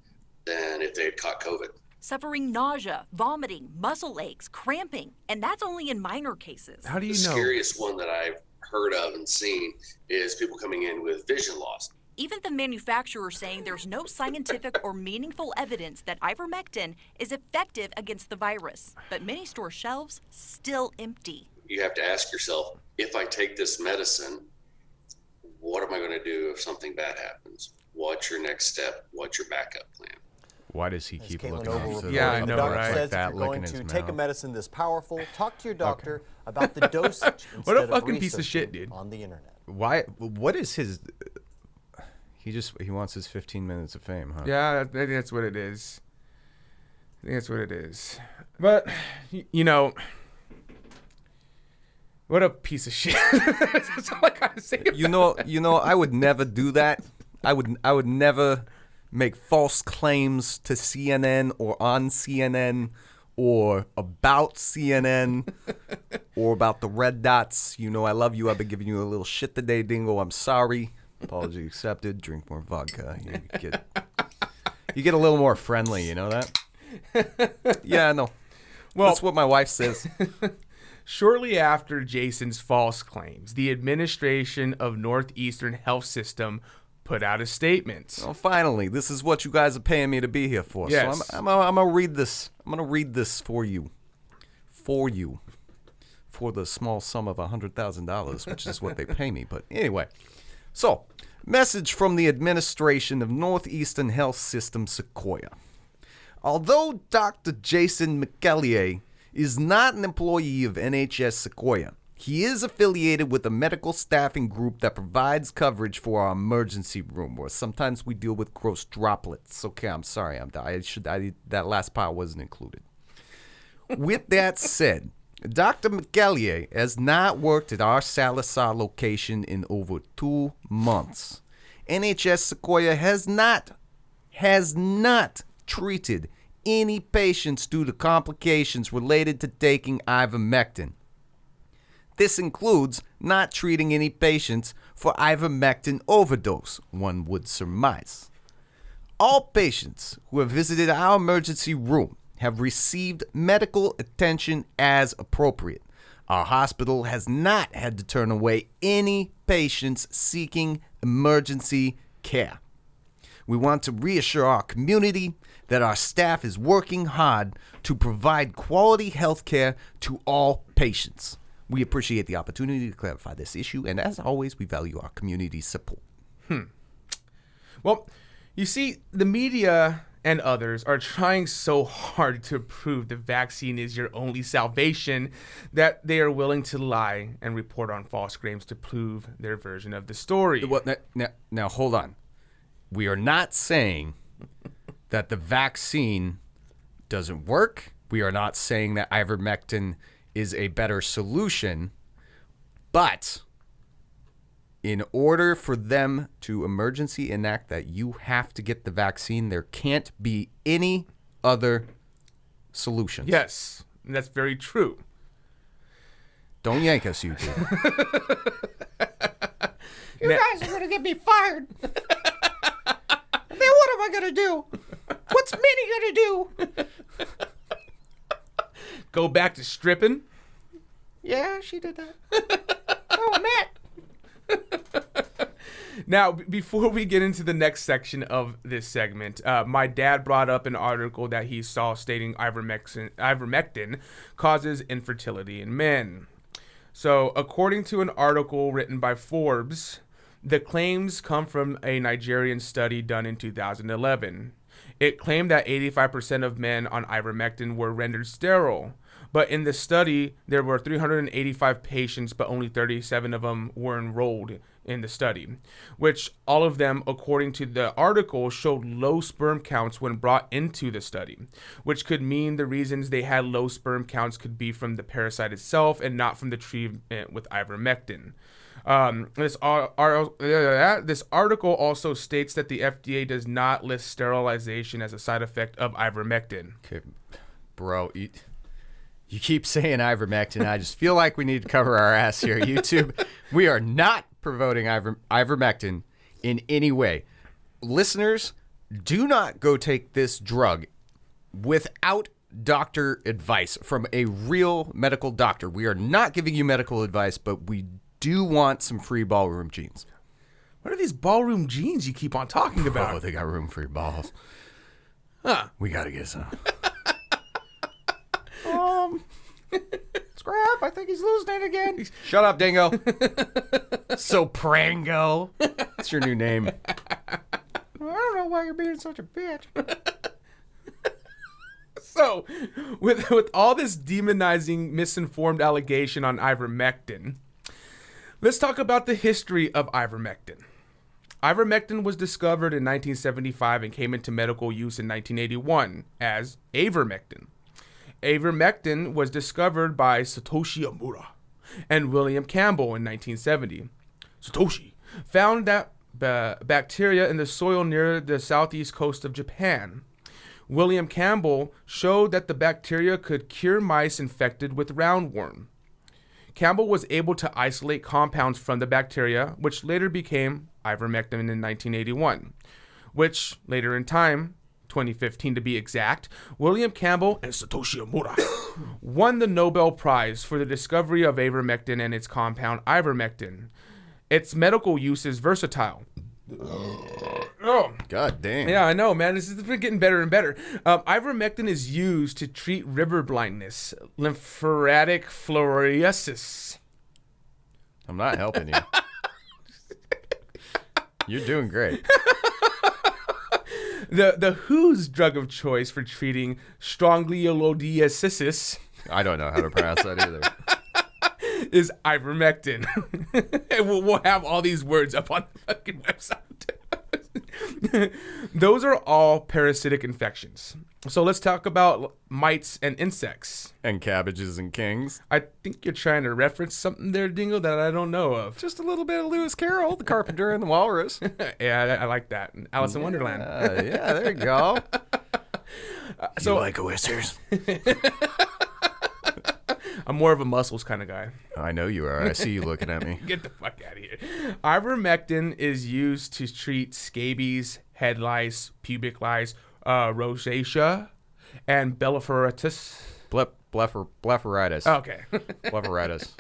than if they had caught COVID. Suffering nausea, vomiting, muscle aches, cramping, and that's only in minor cases. How do you The know? scariest one that I've heard of and seen is people coming in with vision loss. Even the manufacturer saying there's no scientific or meaningful evidence that ivermectin is effective against the virus, but many store shelves still empty. You have to ask yourself, if I take this medicine, what am I going to do if something bad happens? What's your next step? What's your backup plan? Why does he As keep Caitlin looking Ogle off to reported, Yeah, I the know, doctor right? says that, if you're going licking to his take a mouth. medicine this powerful, talk to your doctor about the dosage What a instead of fucking piece of shit, researching dude. on the internet. Why? What is his? He wants his 15 minutes of fame, huh? Yeah, I think that's what it is. I think that's what it is. But, you know, what a piece of shit. That's all I gotta say about You know, I would never do that. I would never make false claims to CNN or on CNN or about CNN or about the red dots. You know, I love you. I've been giving you a little shit today, Dingo. I'm sorry. Apology accepted. Drink more vodka. You get a little more friendly. You know that? Yeah, I know. Well, that's what my wife says. Shortly after Jason's false claims, the administration of Northeastern Health System put out a statement. Well, finally, this is what you guys are paying me to be here for. Yes. So I'm gonna read this. I'm gonna read this for you. For the small sum of $100,000, which is what they pay me. But anyway, so message from the administration of Northeastern Health System Sequoia. Although Dr. Jason McEllier is not an employee of NHS Sequoia, he is affiliated with a medical staffing group that provides coverage for our emergency room, or sometimes we deal with gross droplets. Okay, I'm sorry, that last part wasn't included. With that said, Dr. McEllier has not worked at our Salazar location in over 2 months. NHS Sequoia has not treated any patients due to complications related to taking ivermectin. This includes not treating any patients for ivermectin overdose, one would surmise. All patients who have visited our emergency room have received medical attention as appropriate. Our hospital has not had to turn away any patients seeking emergency care. We want to reassure our community that our staff is working hard to provide quality health care to all patients. We appreciate the opportunity to clarify this issue, and as always, we value our community's support. Well, you see, the media and others are trying so hard to prove the vaccine is your only salvation that they are willing to lie and report on false claims to prove their version of the story. Well, now hold on. We are not saying that the vaccine doesn't work. We are not saying that ivermectin is a better solution. But in order for them to emergency enact that you have to get the vaccine, there can't be any other solution. Yes, that's very true. Don't yank us, you two. You guys are going to get me fired. Then what am I going to do? What's Minnie going to do? Go back to stripping? Yeah, she did that. Oh, Matt. Now, before we get into the next section of this segment, my dad brought up an article that he saw stating ivermectin causes infertility in men. So, according to an article written by Forbes, the claims come from a Nigerian study done in 2011. It claimed that 85% of men on ivermectin were rendered sterile. But in the study, there were 385 patients, but only 37 of them were enrolled in the study, which all of them, according to the article, showed low sperm counts when brought into the study, which could mean the reasons they had low sperm counts could be from the parasite itself and not from the treatment with ivermectin. This article also states that the FDA does not list sterilization as a side effect of ivermectin. Okay, bro, you keep saying ivermectin. I just feel like we need to cover our ass here. YouTube, we are not promoting ivermectin in any way. Listeners, do not go take this drug without doctor advice from a real medical doctor. We are not giving you medical advice, but we do want some free ballroom jeans. What are these ballroom jeans you keep on talking about? Oh, they got room for your balls. Huh. We got to get some. Scrap, I think he's losing it again. Shut up, Dingo. Soprango. That's your new name. I don't know why you're being such a bitch. So, with all this demonizing, misinformed allegation on ivermectin, let's talk about the history of ivermectin. Ivermectin was discovered in 1975 and came into medical use in 1981 as avermectin. Avermectin was discovered by Satoshi Omura and William Campbell in 1970. Satoshi found that bacteria in the soil near the southeast coast of Japan. William Campbell showed that the bacteria could cure mice infected with roundworm. Campbell was able to isolate compounds from the bacteria, which later became ivermectin in 1981, which later in time, 2015 to be exact, William Campbell and Satoshi Omura won the Nobel Prize for the discovery of ivermectin and its compound ivermectin. Its medical use is versatile. Oh, God damn. Yeah, I know, man. This is getting better and better. Ivermectin is used to treat river blindness, lymphatic filariasis. I'm not helping you. You're doing great. The WHO's drug of choice for treating strongyloidiasis. I don't know how to pronounce that either. Is ivermectin. And we'll have all these words up on the fucking website. Those are all parasitic infections. So let's talk about mites and insects. And cabbages and kings. I think you're trying to reference something there, Dingo, that I don't know of. Just a little bit of Lewis Carroll, the Carpenter and the Walrus. Yeah, I like that. Alice in Wonderland. Yeah, there you go. So you like oysters? I'm more of a mussels kind of guy. I know you are. I see you looking at me. Get the fuck out of here. Ivermectin is used to treat scabies, head lice, pubic lice, rosacea, and blepharitis. Blepharitis. Okay. Blepharitis.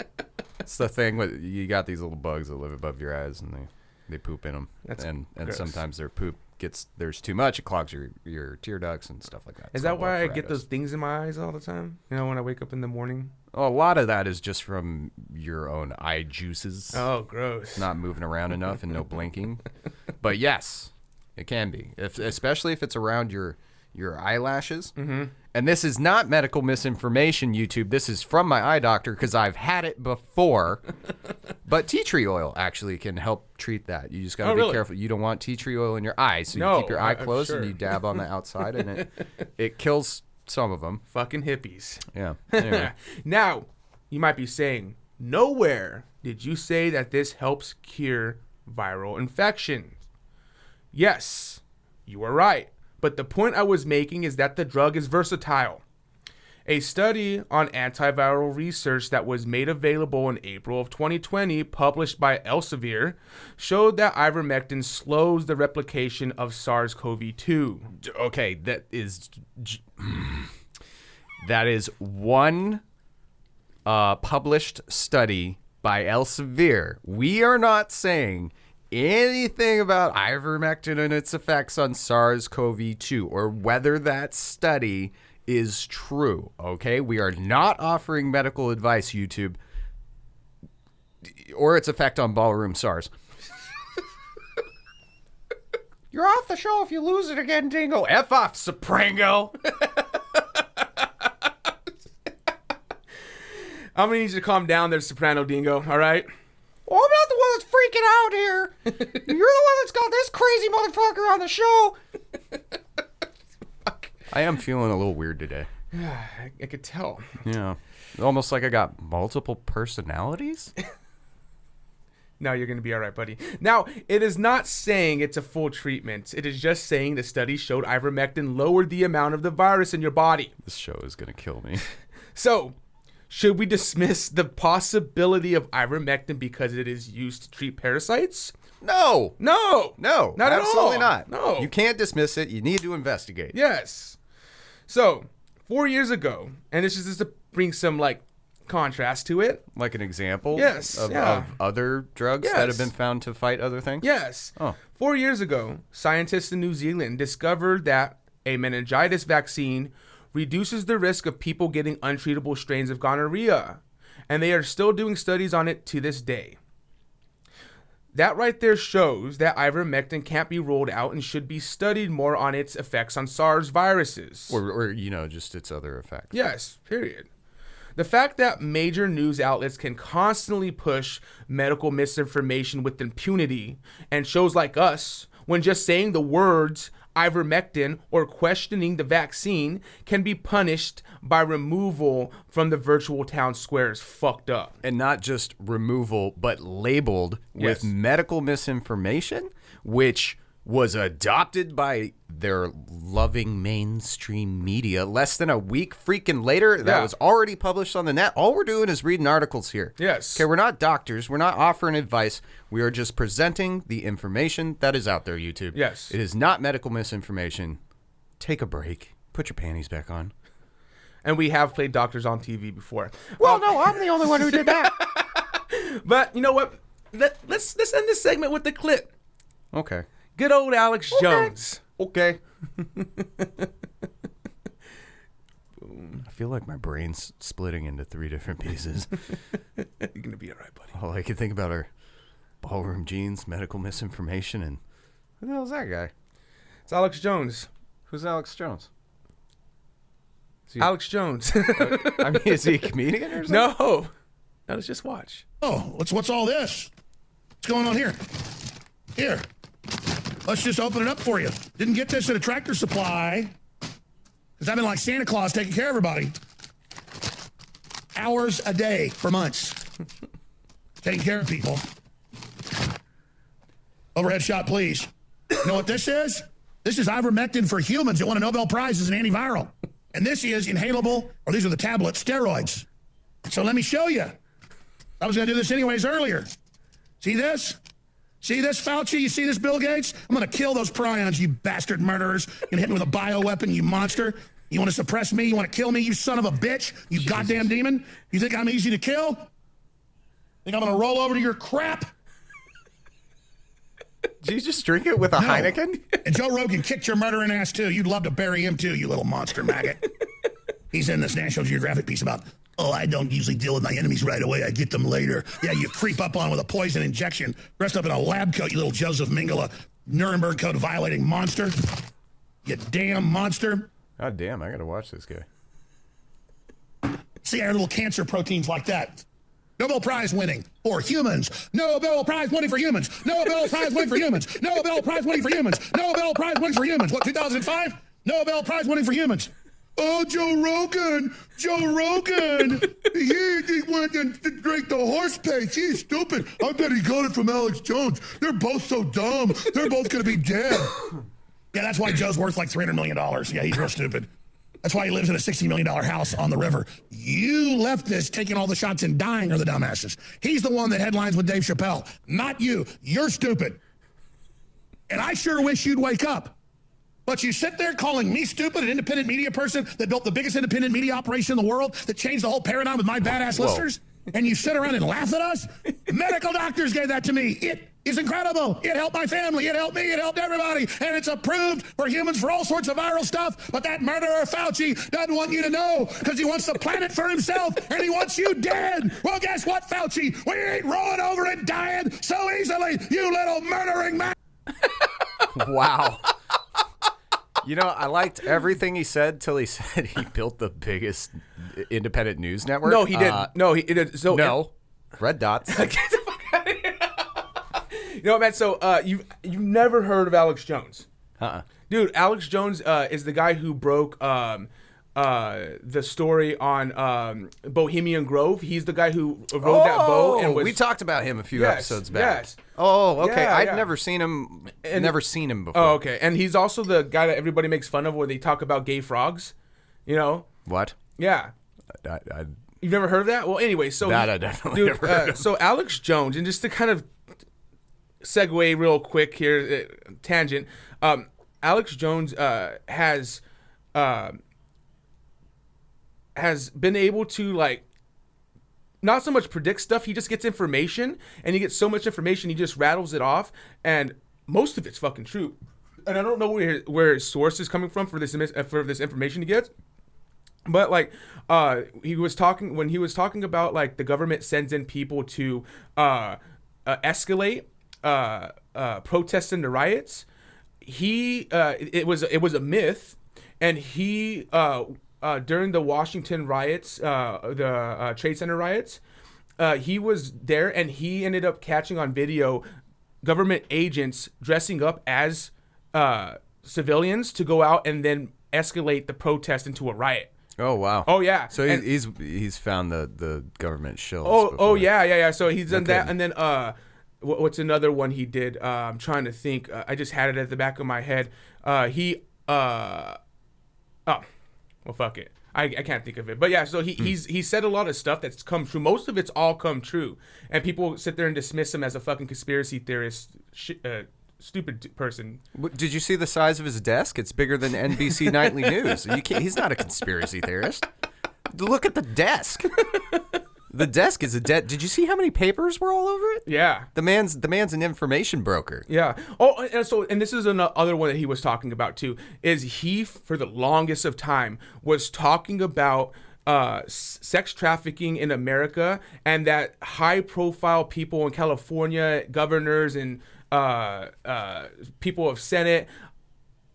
It's the thing with you got these little bugs that live above your eyes and they poop in them. And gross. sometimes their poop there's too much. It clogs your tear ducts and stuff like that. Is that why I get those things in my eyes all the time? You know, when I wake up in the morning? Oh, a lot of that is just from your own eye juices. Oh, gross. Not moving around enough and no blinking. But yes, it can be. Especially if it's around your eyelashes. Mm-hmm. And this is not medical misinformation, YouTube. This is from my eye doctor because I've had it before. But tea tree oil actually can help treat that. You just got to be careful. You don't want tea tree oil in your eyes. So you keep your eye closed and you dab on the outside and it kills some of them. Fucking hippies. Yeah. Anyway. Now, you might be saying, nowhere did you say that this helps cure viral infections. Yes, you are right. But the point I was making is that the drug is versatile. A study on antiviral research that was made available in April of 2020, published by Elsevier, showed that ivermectin slows the replication of SARS-CoV-2. Okay, that is one published study by Elsevier. We are not saying anything about ivermectin and its effects on SARS-CoV-2 or whether that study is true, okay? We are not offering medical advice, YouTube, or its effect on ballroom SARS. You're off the show if you lose it again, Dingo. F off, Soprango. I'm going to need you to calm down there, Soprano Dingo, all right? Well, I'm not the one that's freaking out here. You're the one that's got this crazy motherfucker on the show. I am feeling a little weird today. I could tell. Yeah. Almost like I got multiple personalities. No, you're going to be all right, buddy. Now, it is not saying it's a full treatment. It is just saying the study showed ivermectin lowered the amount of the virus in your body. This show is going to kill me. So, should we dismiss the possibility of ivermectin because it is used to treat parasites? No. No. No. Not absolutely at all. not. No. You can't dismiss it. You need to investigate. Yes. So, 4 years ago, and this is just to bring some, contrast to it. Like an example Yes, of yeah. other drugs that have been found to fight other things? Yes. Oh. 4 years ago, scientists in New Zealand discovered that a meningitis vaccine reduces the risk of people getting untreatable strains of gonorrhea, and they are still doing studies on it to this day. That right there shows that ivermectin can't be ruled out and should be studied more on its effects on SARS viruses. Or just its other effects. Yes, period. The fact that major news outlets can constantly push medical misinformation with impunity, and shows like us, when just saying the words ivermectin or questioning the vaccine, can be punished by removal from the virtual town square is fucked up. And not just removal, but labeled with medical misinformation, which was adopted by their loving mainstream media less than a week freaking later. That was already published on the net. All we're doing is reading articles here. Yes. Okay, we're not doctors. We're not offering advice. We are just presenting the information that is out there, YouTube. Yes. It is not medical misinformation. take a break. Put your panties back on. And we have played doctors on TV before. Well, no, I'm the only one who did that. But you know what? Let's end this segment with the clip. Okay. Good old Alex Jones. Okay. I feel like my brain's splitting into 3 different pieces. You're going to be all right, buddy. All I can think about are ballroom jeans, medical misinformation, and who the hell's that guy? It's Alex Jones. Who's Alex Jones? Alex Jones. I mean, is he a comedian or something? No. Now let's just watch. Oh, what's all this? What's going on here? Here. Let's just open it up for you. Didn't get this at a Tractor Supply. Because I've been like Santa Claus taking care of everybody. Hours a day for months. Taking care of people. Overhead shot, please. You know what this is? This is ivermectin for humans that won a Nobel Prize as an antiviral. And this is inhalable, or these are the tablets, steroids. So let me show you. I was going to do this anyways earlier. See this? See this, Fauci? You see this, Bill Gates? I'm going to kill those prions, you bastard murderers. You're going to hit me with a bioweapon, you monster. You want to suppress me? You want to kill me, you son of a bitch? You Jesus. Goddamn demon? You think I'm easy to kill? Think I'm going to roll over to your crap? Did you just drink it with a Heineken? And Joe Rogan kicked your murdering ass, too. You'd love to bury him, too, you little monster maggot. He's in this National Geographic piece about, I don't usually deal with my enemies right away. I get them later. Yeah, you creep up on with a poison injection, dressed up in a lab coat, you little Joseph Mengele, Nuremberg Code violating monster. You damn monster. God damn, I got to watch this guy. See our little cancer proteins like that. Nobel Prize winning for humans. Nobel Prize winning for humans. Nobel Prize winning for humans. Nobel Prize winning for humans. Nobel Prize winning for humans. What, 2005? Nobel Prize winning for humans. Oh, Joe Rogan. Joe Rogan. he went and drank the horse paste. He's stupid. I bet he got it from Alex Jones. They're both so dumb. They're both going to be dead. Yeah, that's why Joe's worth like $300 million. Yeah, he's real stupid. That's why he lives in a $60 million house on the river. You leftists taking all the shots and dying are the dumbasses. He's the one that headlines with Dave Chappelle. Not you. You're stupid. And I sure wish you'd wake up. But you sit there calling me stupid, an independent media person that built the biggest independent media operation in the world, that changed the whole paradigm with my badass listeners, and you sit around and laugh at us? Medical doctors gave that to me. It is incredible. It helped my family. It helped me. It helped everybody. And it's approved for humans for all sorts of viral stuff. But that murderer Fauci doesn't want you to know because he wants the planet for himself and he wants you dead. Well, guess what, Fauci? We ain't rolling over and dying so easily, you little murdering man. Wow. You know, I liked everything he said till he said he built the biggest independent news network. No, he didn't. No, he did. So no, red dots. Get the fuck out of here. You know, man. So you've never heard of Alex Jones? Dude, Alex Jones is the guy who broke the story on Bohemian Grove. He's the guy who rode that boat. And we talked about him a few episodes back. Yes. Oh, okay. Yeah, I'd never seen him. Never seen him before. Oh, okay. And he's also the guy that everybody makes fun of when they talk about gay frogs. You know what? Yeah. You've never heard of that? Well, anyway, so I definitely never heard of. So Alex Jones, and just to kind of segue real quick here, tangent. Alex Jones has been able to, like, not so much predict stuff. He just gets information, and he gets so much information, he just rattles it off, and most of it's fucking true. And I don't know where his source is coming from for this information he gets. But like, he was talking about, like, the government sends in people to escalate protests into riots. It was a myth, and he during the Washington riots, the Trade Center riots, he was there, and he ended up catching on video government agents dressing up as civilians to go out and then escalate the protest into a riot. Oh wow! Oh yeah! So he's found the government shills. Oh yeah. So he's done that, and then what's another one he did? I'm trying to think. I just had it at the back of my head. Well, fuck it. I can't think of it. But yeah, so he said a lot of stuff that's come true. Most of it's all come true, and people sit there and dismiss him as a fucking conspiracy theorist stupid person. Did you see the size of his desk? It's bigger than NBC Nightly News. He's not a conspiracy theorist. Look at the desk. The desk is a debt. Did you see how many papers were all over it? Yeah. The man's an information broker. Yeah. Oh, and this is another one that he was talking about too. Is he for the longest of time was talking about sex trafficking in America, and that high-profile people in California, governors and people of Senate,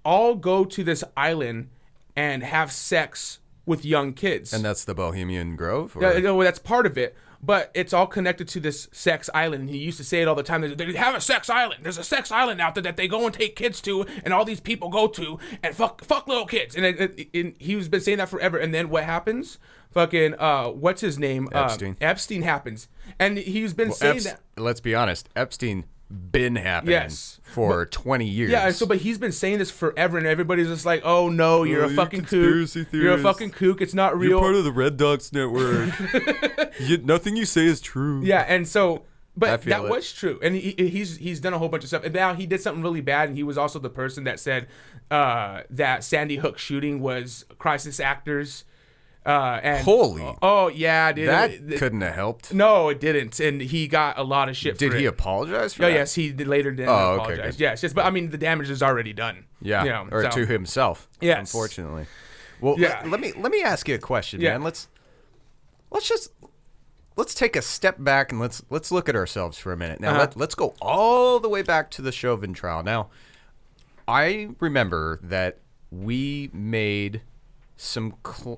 all go to this island and have sex with young kids. And that's the Bohemian Grove? Or? Yeah, no, that's part of it. But it's all connected to this sex island. He used to say it all the time. They have a sex island. There's a sex island out there that they go and take kids to, and all these people go to and fuck little kids. And he's been saying that forever. And then what happens? Fucking what's his name? Epstein happens, and he's been saying that. Let's be honest. Epstein been happening for 20 years. Yeah, but he's been saying this forever, and everybody's just like, "Oh no, you're a fucking kook. You're a fucking kook. It's not real. You're part of the Red Dogs Network. Nothing you say is true." Yeah, and so, but that it. was true, and he's done a whole bunch of stuff. And now he did something really bad, and he was also the person that said that Sandy Hook shooting was crisis actors. Oh yeah, dude. That couldn't have helped. No, it didn't, and he got a lot of shit. Did for he it. apologize for that? Yes, he later did apologize. Okay, yes, but I mean the damage is already done. Yeah, to himself. Yes, unfortunately. Well, let me ask you a question, man. Let's take a step back and let's look at ourselves for a minute. Now let's go all the way back to the Chauvin trial. Now, I remember that we made some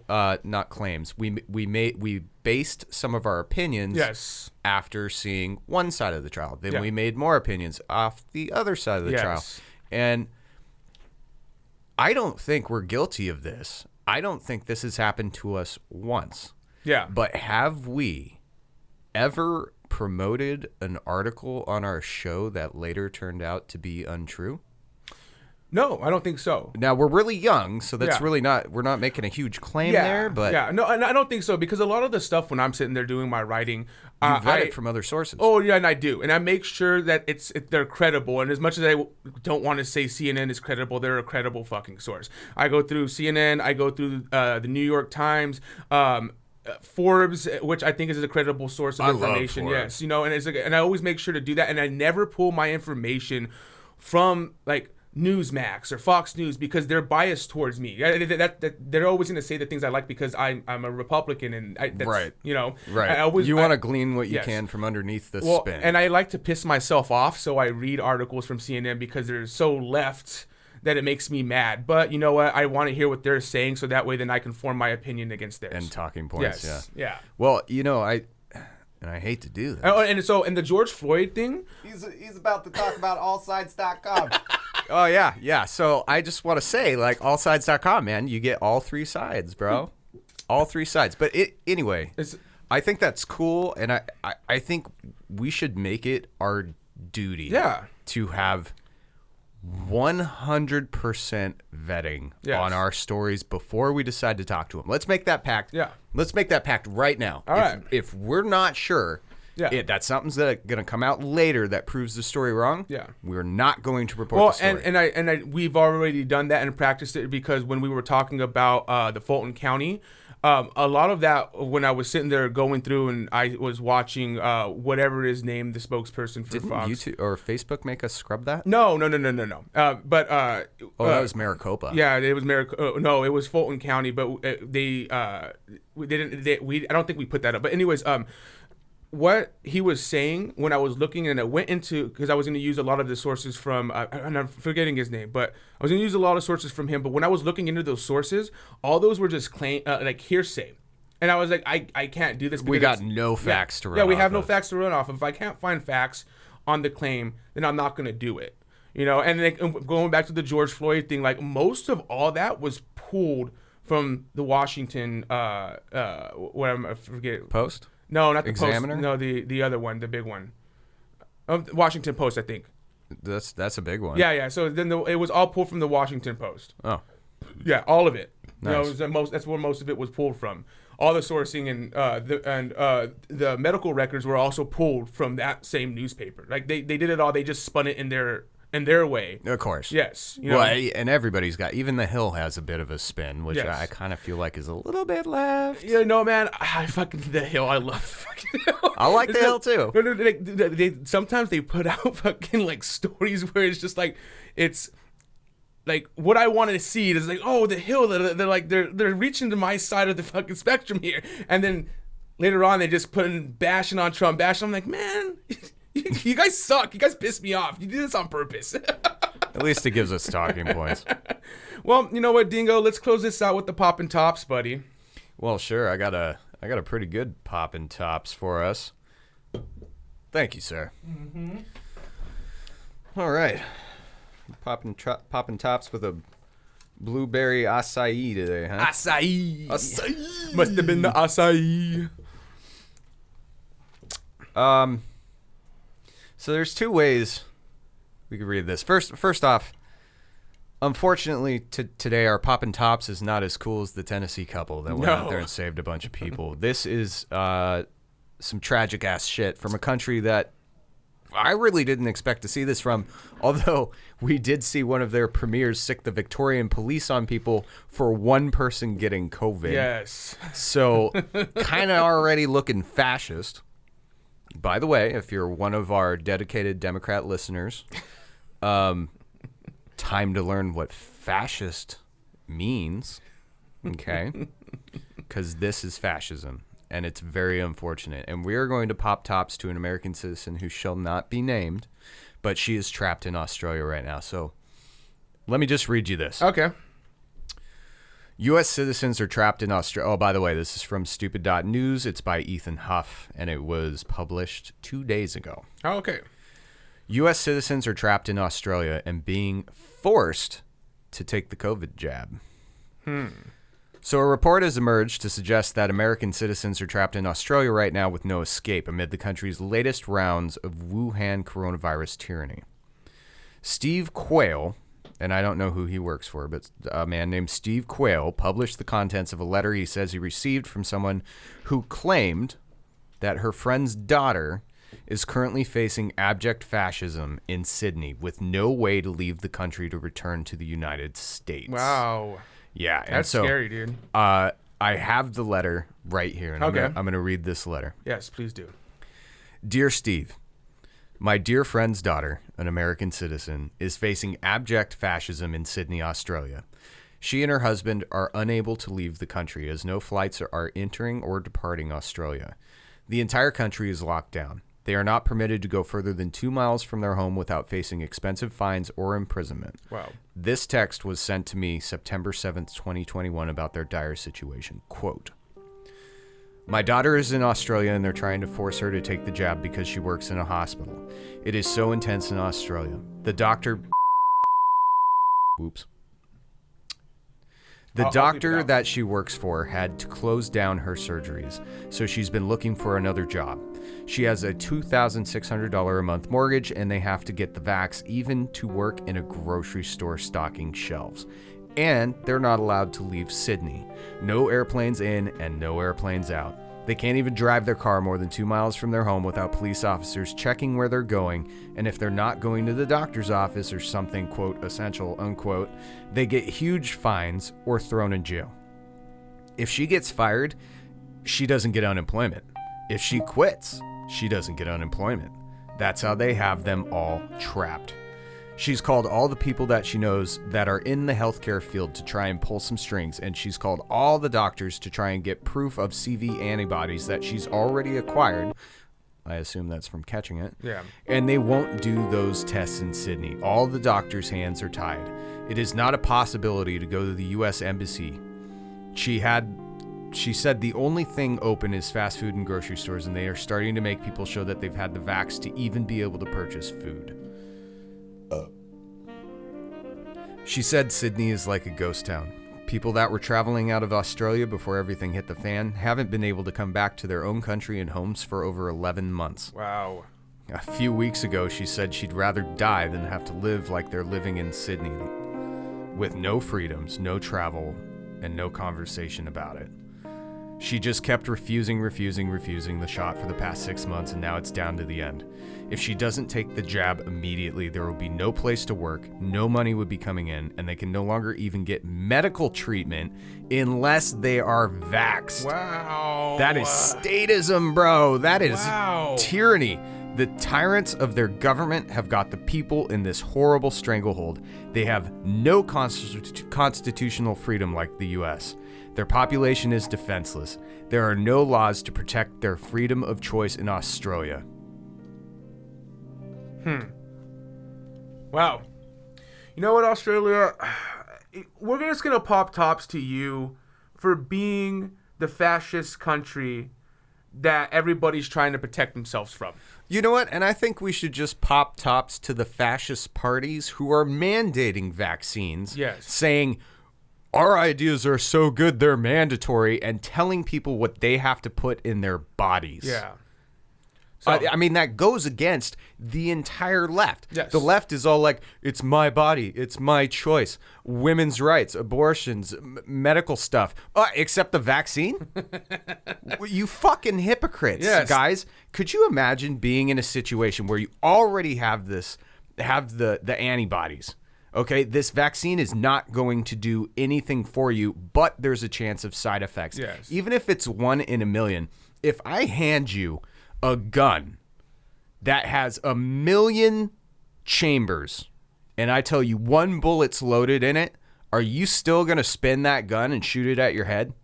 not claims. We based some of our opinions after seeing one side of the trial. Then we made more opinions off the other side of the trial. And I don't think we're guilty of this. I don't think this has happened to us once. Yeah. But have we ever promoted an article on our show that later turned out to be untrue? No, I don't think so. Now, we're really young, so that's really not, we're not making a huge claim there, but... Yeah, no, and I don't think so, because a lot of the stuff when I'm sitting there doing my writing... You've read it from other sources. Oh, yeah, and I do. And I make sure that they're credible, and as much as I don't want to say CNN is credible, they're a credible fucking source. I go through CNN, I go through the New York Times, Forbes, which I think is a credible source of information. Yes, and I always make sure to do that, and I never pull my information from, like... Newsmax or Fox News because they're biased towards me. They're always going to say the things I like because I'm a Republican and right. I always, you want to glean what you can from underneath the spin. And I like to piss myself off, so I read articles from CNN because they're so left that it makes me mad. But you know what? I want to hear what they're saying so that way then I can form my opinion against theirs. And talking points. Yeah. Well, I hate to do that. And the George Floyd thing. He's about to talk about allsides.com. Oh, yeah. So I just want to say, like, allsides.com, man, you get all three sides, bro. All three sides. But anyway, I think that's cool, and I think we should make it our duty to have 100% vetting on our stories before we decide to talk to them. Let's make that pact. Yeah. Let's make that pact right now. All right. If we're not sure... Yeah, that something's going to come out later that proves the story wrong. Yeah, we're not going to report the story. And we've already done that and practiced it because when we were talking about the Fulton County, a lot of that when I was sitting there going through and I was watching whatever is named the spokesperson for Fox. Didn't YouTube or Facebook make us scrub that? No. But that was Maricopa. Yeah, it was Maricopa. No, it was Fulton County, but we didn't. I don't think we put that up. But anyways, what he was saying when I was looking and I went into, because I was going to use a lot of the sources from, I'm forgetting his name, but I was going to use a lot of sources from him. But when I was looking into those sources, all those were just like hearsay. And I was like, I can't do this. We got no facts to run off. Yeah, we have no facts to run off. If I can't find facts on the claim, then I'm not going to do it. And like, going back to the George Floyd thing, like most of all that was pulled from the Washington, I forget. Post? No, not the Examiner? Post. No, the other one, the big one. Washington Post, I think. That's a big one. Yeah. So then it was all pulled from the Washington Post. Oh. Yeah, all of it. Nice. That's where most of it was pulled from. All the sourcing and the medical records were also pulled from that same newspaper. Like they did it all. They just spun it in their in their way. Of course. Yes. You know? Well, and everybody's got, even the hill has a bit of a spin, which Yes. I kind of feel like is a little bit left. Yeah, no, man, I fucking the hill. I love the fucking hill. I like the hill too. They sometimes they put out fucking like stories where it's just like it's like what I wanted to see is like, oh, the hill. They're reaching to my side of the fucking spectrum here, and then later on they just put in bashing on Trump, bashing. I'm like, man, you guys suck. You guys piss me off. You do this on purpose. At least it gives us talking points. Well, you know what, Dingo? Let's close this out with the poppin' tops, buddy. Well, sure. I got a pretty good poppin' tops for us. Thank you, sir. Mm-hmm. All right. Poppin' tops with a blueberry acai today, huh? Acai. Acai. Must have been the acai. So there's two ways we could read this. First off, unfortunately, today our Poppin' Tops is not as cool as the Tennessee couple that went out there and saved a bunch of people. This is some tragic ass shit from a country that I really didn't expect to see this from, although we did see one of their premiers sick the Victorian police on people for one person getting COVID. Yes. So kind of already looking fascist. By the way, if you're one of our dedicated Democrat listeners, time to learn what fascist means, okay? Because this is fascism, and it's very unfortunate. And we are going to pop tops to an American citizen who shall not be named, but she is trapped in Australia right now. So let me just read you this. Okay. U.S. citizens are trapped in Australia. Oh, by the way, this is from stupid.news. It's by Ethan Huff, and it was published 2 days ago. Oh, okay. U.S. citizens are trapped in Australia and being forced to take the COVID jab. So a report has emerged to suggest that American citizens are trapped in Australia right now with no escape amid the country's latest rounds of Wuhan coronavirus tyranny. Steve Quayle, and I don't know who he works for, but a man named Steve Quayle published the contents of a letter he says he received from someone who claimed that her friend's daughter is currently facing abject fascism in Sydney with no way to leave the country to return to the United States. Wow. Yeah. And That's so, scary, dude. I have the letter right here, and Okay. I'm going to read this letter. Yes, please do. Dear Steve, my dear friend's daughter, an American citizen, is facing abject fascism in Sydney, Australia. She and her husband are unable to leave the country as no flights are entering or departing Australia. The entire country is locked down. They are not permitted to go further than 2 miles from their home without facing expensive fines or imprisonment. Wow. This text was sent to me September 7th, 2021 about their dire situation. Quote, my daughter is in Australia and they're trying to force her to take the jab because she works in a hospital. It is so intense in Australia. The doctor... Whoops. The doctor that she works for had to close down her surgeries, so she's been looking for another job. She has a $2,600 a month mortgage, and they have to get the vax even to work in a grocery store stocking shelves. And they're not allowed to leave Sydney. No airplanes in and no airplanes out. They can't even drive their car more than 2 miles from their home without police officers checking where they're going, and if they're not going to the doctor's office or something, quote, essential, unquote, they get huge fines or thrown in jail. If she gets fired, she doesn't get unemployment. If she quits, she doesn't get unemployment. That's how they have them all trapped. She's called all the people that she knows that are in the healthcare field to try and pull some strings, and she's called all the doctors to try and get proof of CV antibodies that she's already acquired. I assume that's from catching it. Yeah. And they won't do those tests in Sydney. All the doctors' hands are tied. It is not a possibility to go to the U.S. Embassy. She said the only thing open is fast food and grocery stores, and they are starting to make people show that they've had the vax to even be able to purchase food. She said Sydney is like a ghost town. People that were traveling out of Australia before everything hit the fan haven't been able to come back to their own country and homes for over 11 months. Wow. A few weeks ago, she said she'd rather die than have to live like they're living in Sydney, with no freedoms, no travel, and no conversation about it. She just kept refusing the shot for the past 6 months, and now it's down to the end. If she doesn't take the jab immediately, there will be no place to work, no money would be coming in, and they can no longer even get medical treatment unless they are vaxxed. Wow. That is statism, bro. That is Wow. tyranny. The tyrants of their government have got the people in this horrible stranglehold. They have no constitutional freedom like the U.S. Their population is defenseless. There are no laws to protect their freedom of choice in Australia. Wow. You know what, Australia? We're just going to pop tops to you for being the fascist country that everybody's trying to protect themselves from. You know what? And I think we should just pop tops to the fascist parties who are mandating vaccines. Yes. Saying, our ideas are so good, they're mandatory, and telling people what they have to put in their bodies. Yeah. So, I mean, that goes against the entire left. Yes. The left is all like, it's my body, it's my choice, women's rights, abortions, medical stuff, except the vaccine? You fucking hypocrites, Yes. guys. Could you imagine being in a situation where you already have the antibodies? Okay, this vaccine is not going to do anything for you, but there's a chance of side effects. Yes. Even if it's 1 in a million. If I hand you a gun that has 1 million chambers and I tell you 1 bullet's loaded in it, are you still going to spin that gun and shoot it at your head?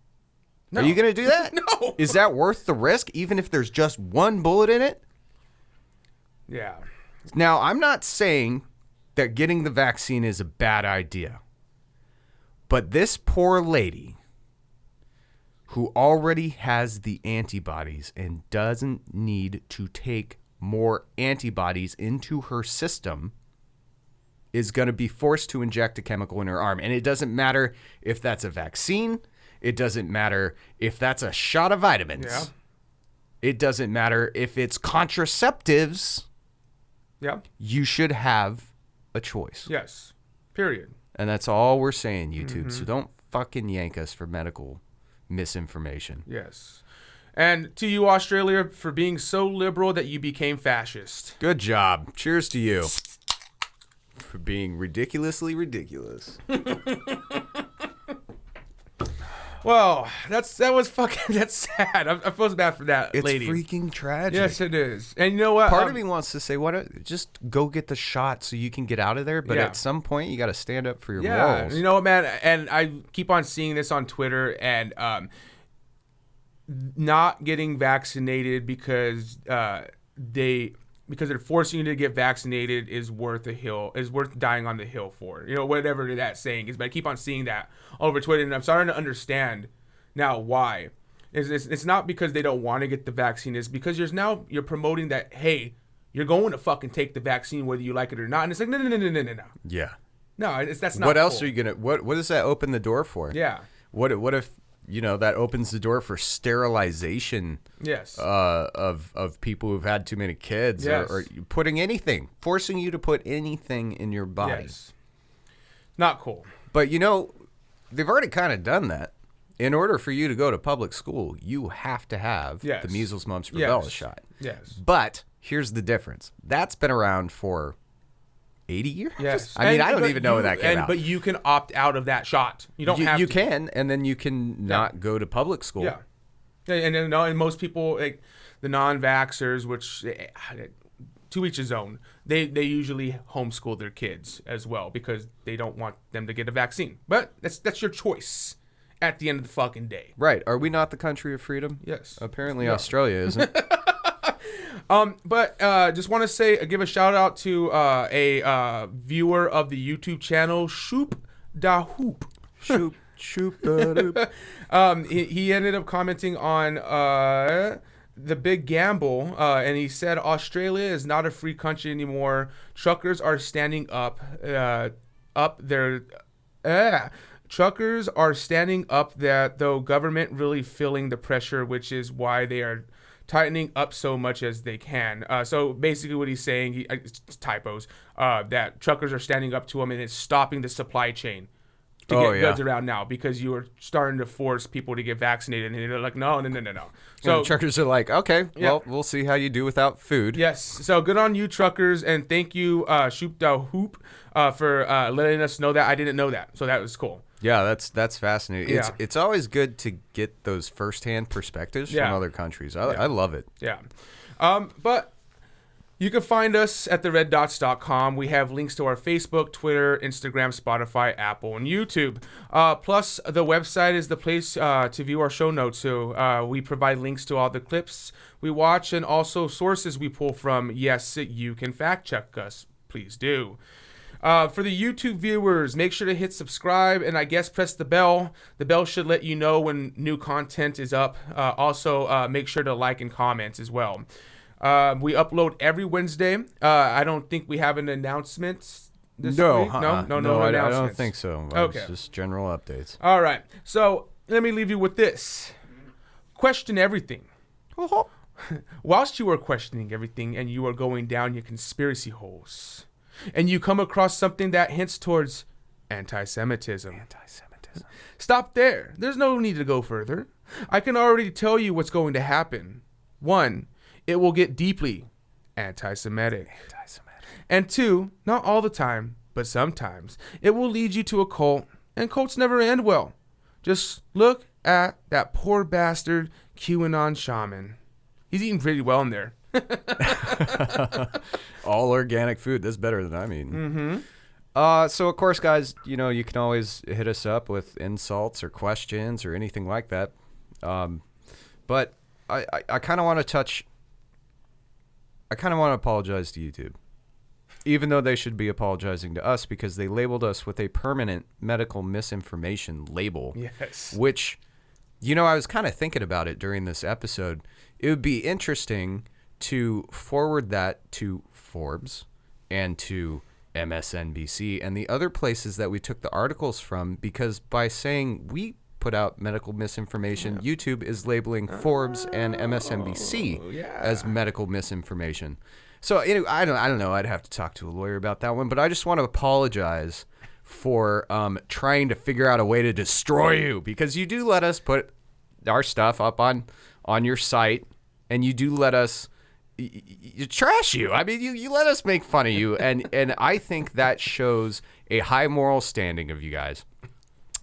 No. Are you going to do that? No. Is that worth the risk, even if there's just 1 bullet in it? yeah. Now, I'm not saying that getting the vaccine is a bad idea, but this poor lady who already has the antibodies and doesn't need to take more antibodies into her system is going to be forced to inject a chemical in her arm. And it doesn't matter if that's a vaccine. It doesn't matter if that's a shot of vitamins. Yeah. It doesn't matter if it's contraceptives. Yeah. You should have a choice. Yes. Period. And that's all we're saying, YouTube. So don't fucking yank us for medical misinformation. Yes. And to you, Australia, for being so liberal that you became fascist. Good job. Cheers to you for being ridiculously ridiculous. Well, that's sad. I feel bad for that It's lady. freaking tragic. Yes, it is. And you know what? Part of me wants to say, just go get the shot so you can get out of there. But Yeah. at some point, you got to stand up for your Yeah, morals. you know what, man? And I keep on seeing this on Twitter, and not getting vaccinated because they're forcing you to get vaccinated is worth dying on the hill for. You know, whatever that saying is. But I keep on seeing that all over Twitter, and I'm starting to understand now why. It's not because they don't want to get the vaccine. It's because you're promoting that, hey, you're going to fucking take the vaccine whether you like it or not. And it's like, no. Yeah. No, that's not What else cool. are you gonna? What does that open the door for? Yeah. What if that opens the door for sterilization? Yes. Of people who've had too many kids, Yes. or forcing you to put anything in your body. Yes. Not cool. But they've already kind of done that. In order for you to go to public school, you have to have Yes. the measles, mumps, rubella Yes. shot. Yes. But here's the difference. That's been around for 80 years? Yes. I mean, I But don't even know when that came out. But you can opt out of that shot. You don't have You to. can, and then you can not go to public school. Yeah. And most people, like the non-vaxxers, which to each his own, they usually homeschool their kids as well because they don't want them to get a vaccine. But that's your choice at the end of the fucking day. Right. Are we not the country of freedom? Yes. Apparently Yeah. Australia isn't. But just want to give a shout out to a viewer of the YouTube channel, Shoop Da Hoop. Shoop da doop. He ended up commenting on the big gamble, and he said Australia is not a free country anymore. Truckers are standing up. Truckers are standing up. That though government really feeling the pressure, which is why they are tightening up so much as they can. So basically what he's saying, it's typos, that truckers are standing up to him and it's stopping the supply chain. to Oh, get yeah. goods around now because you were starting to force people to get vaccinated, and they're like, no. So truckers are like, okay, Yeah. well, we'll see how you do without food. Yes. So good on you, truckers, and thank you, Shoop Da Hoop, for letting us know that. I didn't know that, so that was cool. Yeah, that's fascinating. Yeah. It's always good to get those firsthand perspectives from other countries. I love it. Yeah. But you can find us at thereddots.com. We have links to our Facebook, Twitter, Instagram, Spotify, Apple, and YouTube. Plus, the website is the place to view our show notes. So we provide links to all the clips we watch and also sources we pull from. Yes, you can fact check us. Please do. For the YouTube viewers, make sure to hit subscribe and I guess press the bell. The bell should let you know when new content is up. Also, make sure to like and comment as well. We upload every Wednesday. I don't think we have an announcement this week. No announcements. I don't think so. Okay. It's just general updates. All right. So let me leave you with this. Question everything. Whilst you are questioning everything and you are going down your conspiracy holes, and you come across something that hints towards anti-Semitism. Stop there. There's no need to go further. I can already tell you what's going to happen. 1, it will get deeply anti-Semitic. And 2, not all the time, but sometimes, it will lead you to a cult, and cults never end well. Just look at that poor bastard QAnon shaman. He's eating pretty well in there. All organic food. That's better than I'm eating. So, of course, guys, you can always hit us up with insults or questions or anything like that. But I kind of want to apologize to YouTube. Even though they should be apologizing to us because they labeled us with a permanent medical misinformation label. Yes. Which, I was kind of thinking about it during this episode. It would be interesting to forward that to Forbes and to MSNBC and the other places that we took the articles from, because by saying we put out medical misinformation, YouTube is labeling Forbes and MSNBC as medical misinformation. So I don't know. I'd have to talk to a lawyer about that one, but I just want to apologize for trying to figure out a way to destroy you, because you do let us put our stuff up on your site, and you do let us you trash you. I mean, you let us make fun of you, and I think that shows a high moral standing of you guys.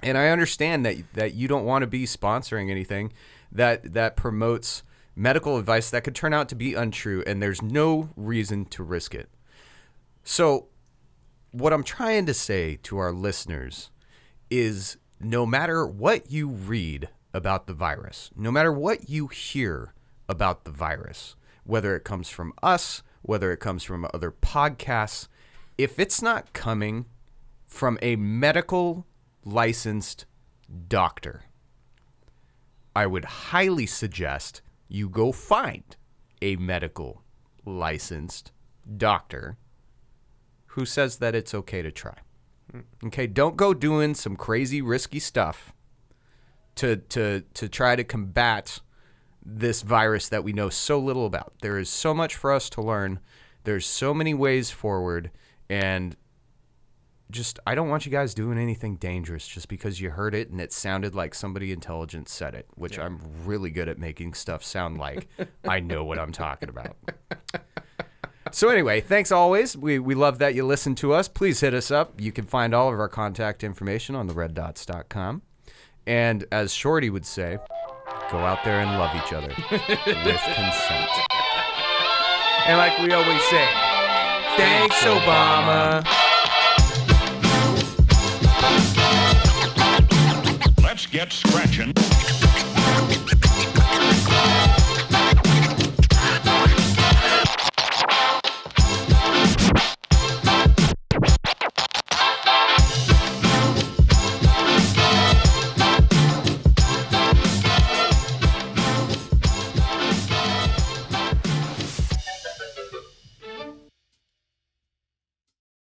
And I understand that you don't want to be sponsoring anything that promotes medical advice that could turn out to be untrue, and there's no reason to risk it. So what I'm trying to say to our listeners is, no matter what you read about the virus, no matter what you hear about the virus, whether it comes from us, whether it comes from other podcasts, if it's not coming from a medical licensed doctor, I would highly suggest you go find a medical licensed doctor who says that it's okay to try. Okay, don't go doing some crazy risky stuff to try to combat this virus that we know so little about. There is so much for us to learn. There's so many ways forward, and I don't want you guys doing anything dangerous just because you heard it and it sounded like somebody intelligent said it, which I'm really good at making stuff sound like I know what I'm talking about. So anyway, thanks always. We love that you listen to us. Please hit us up. You can find all of our contact information on thereddots.com. And as Shorty would say, go out there and love each other with consent. And like we always say, thanks, Obama. Let's get scratching.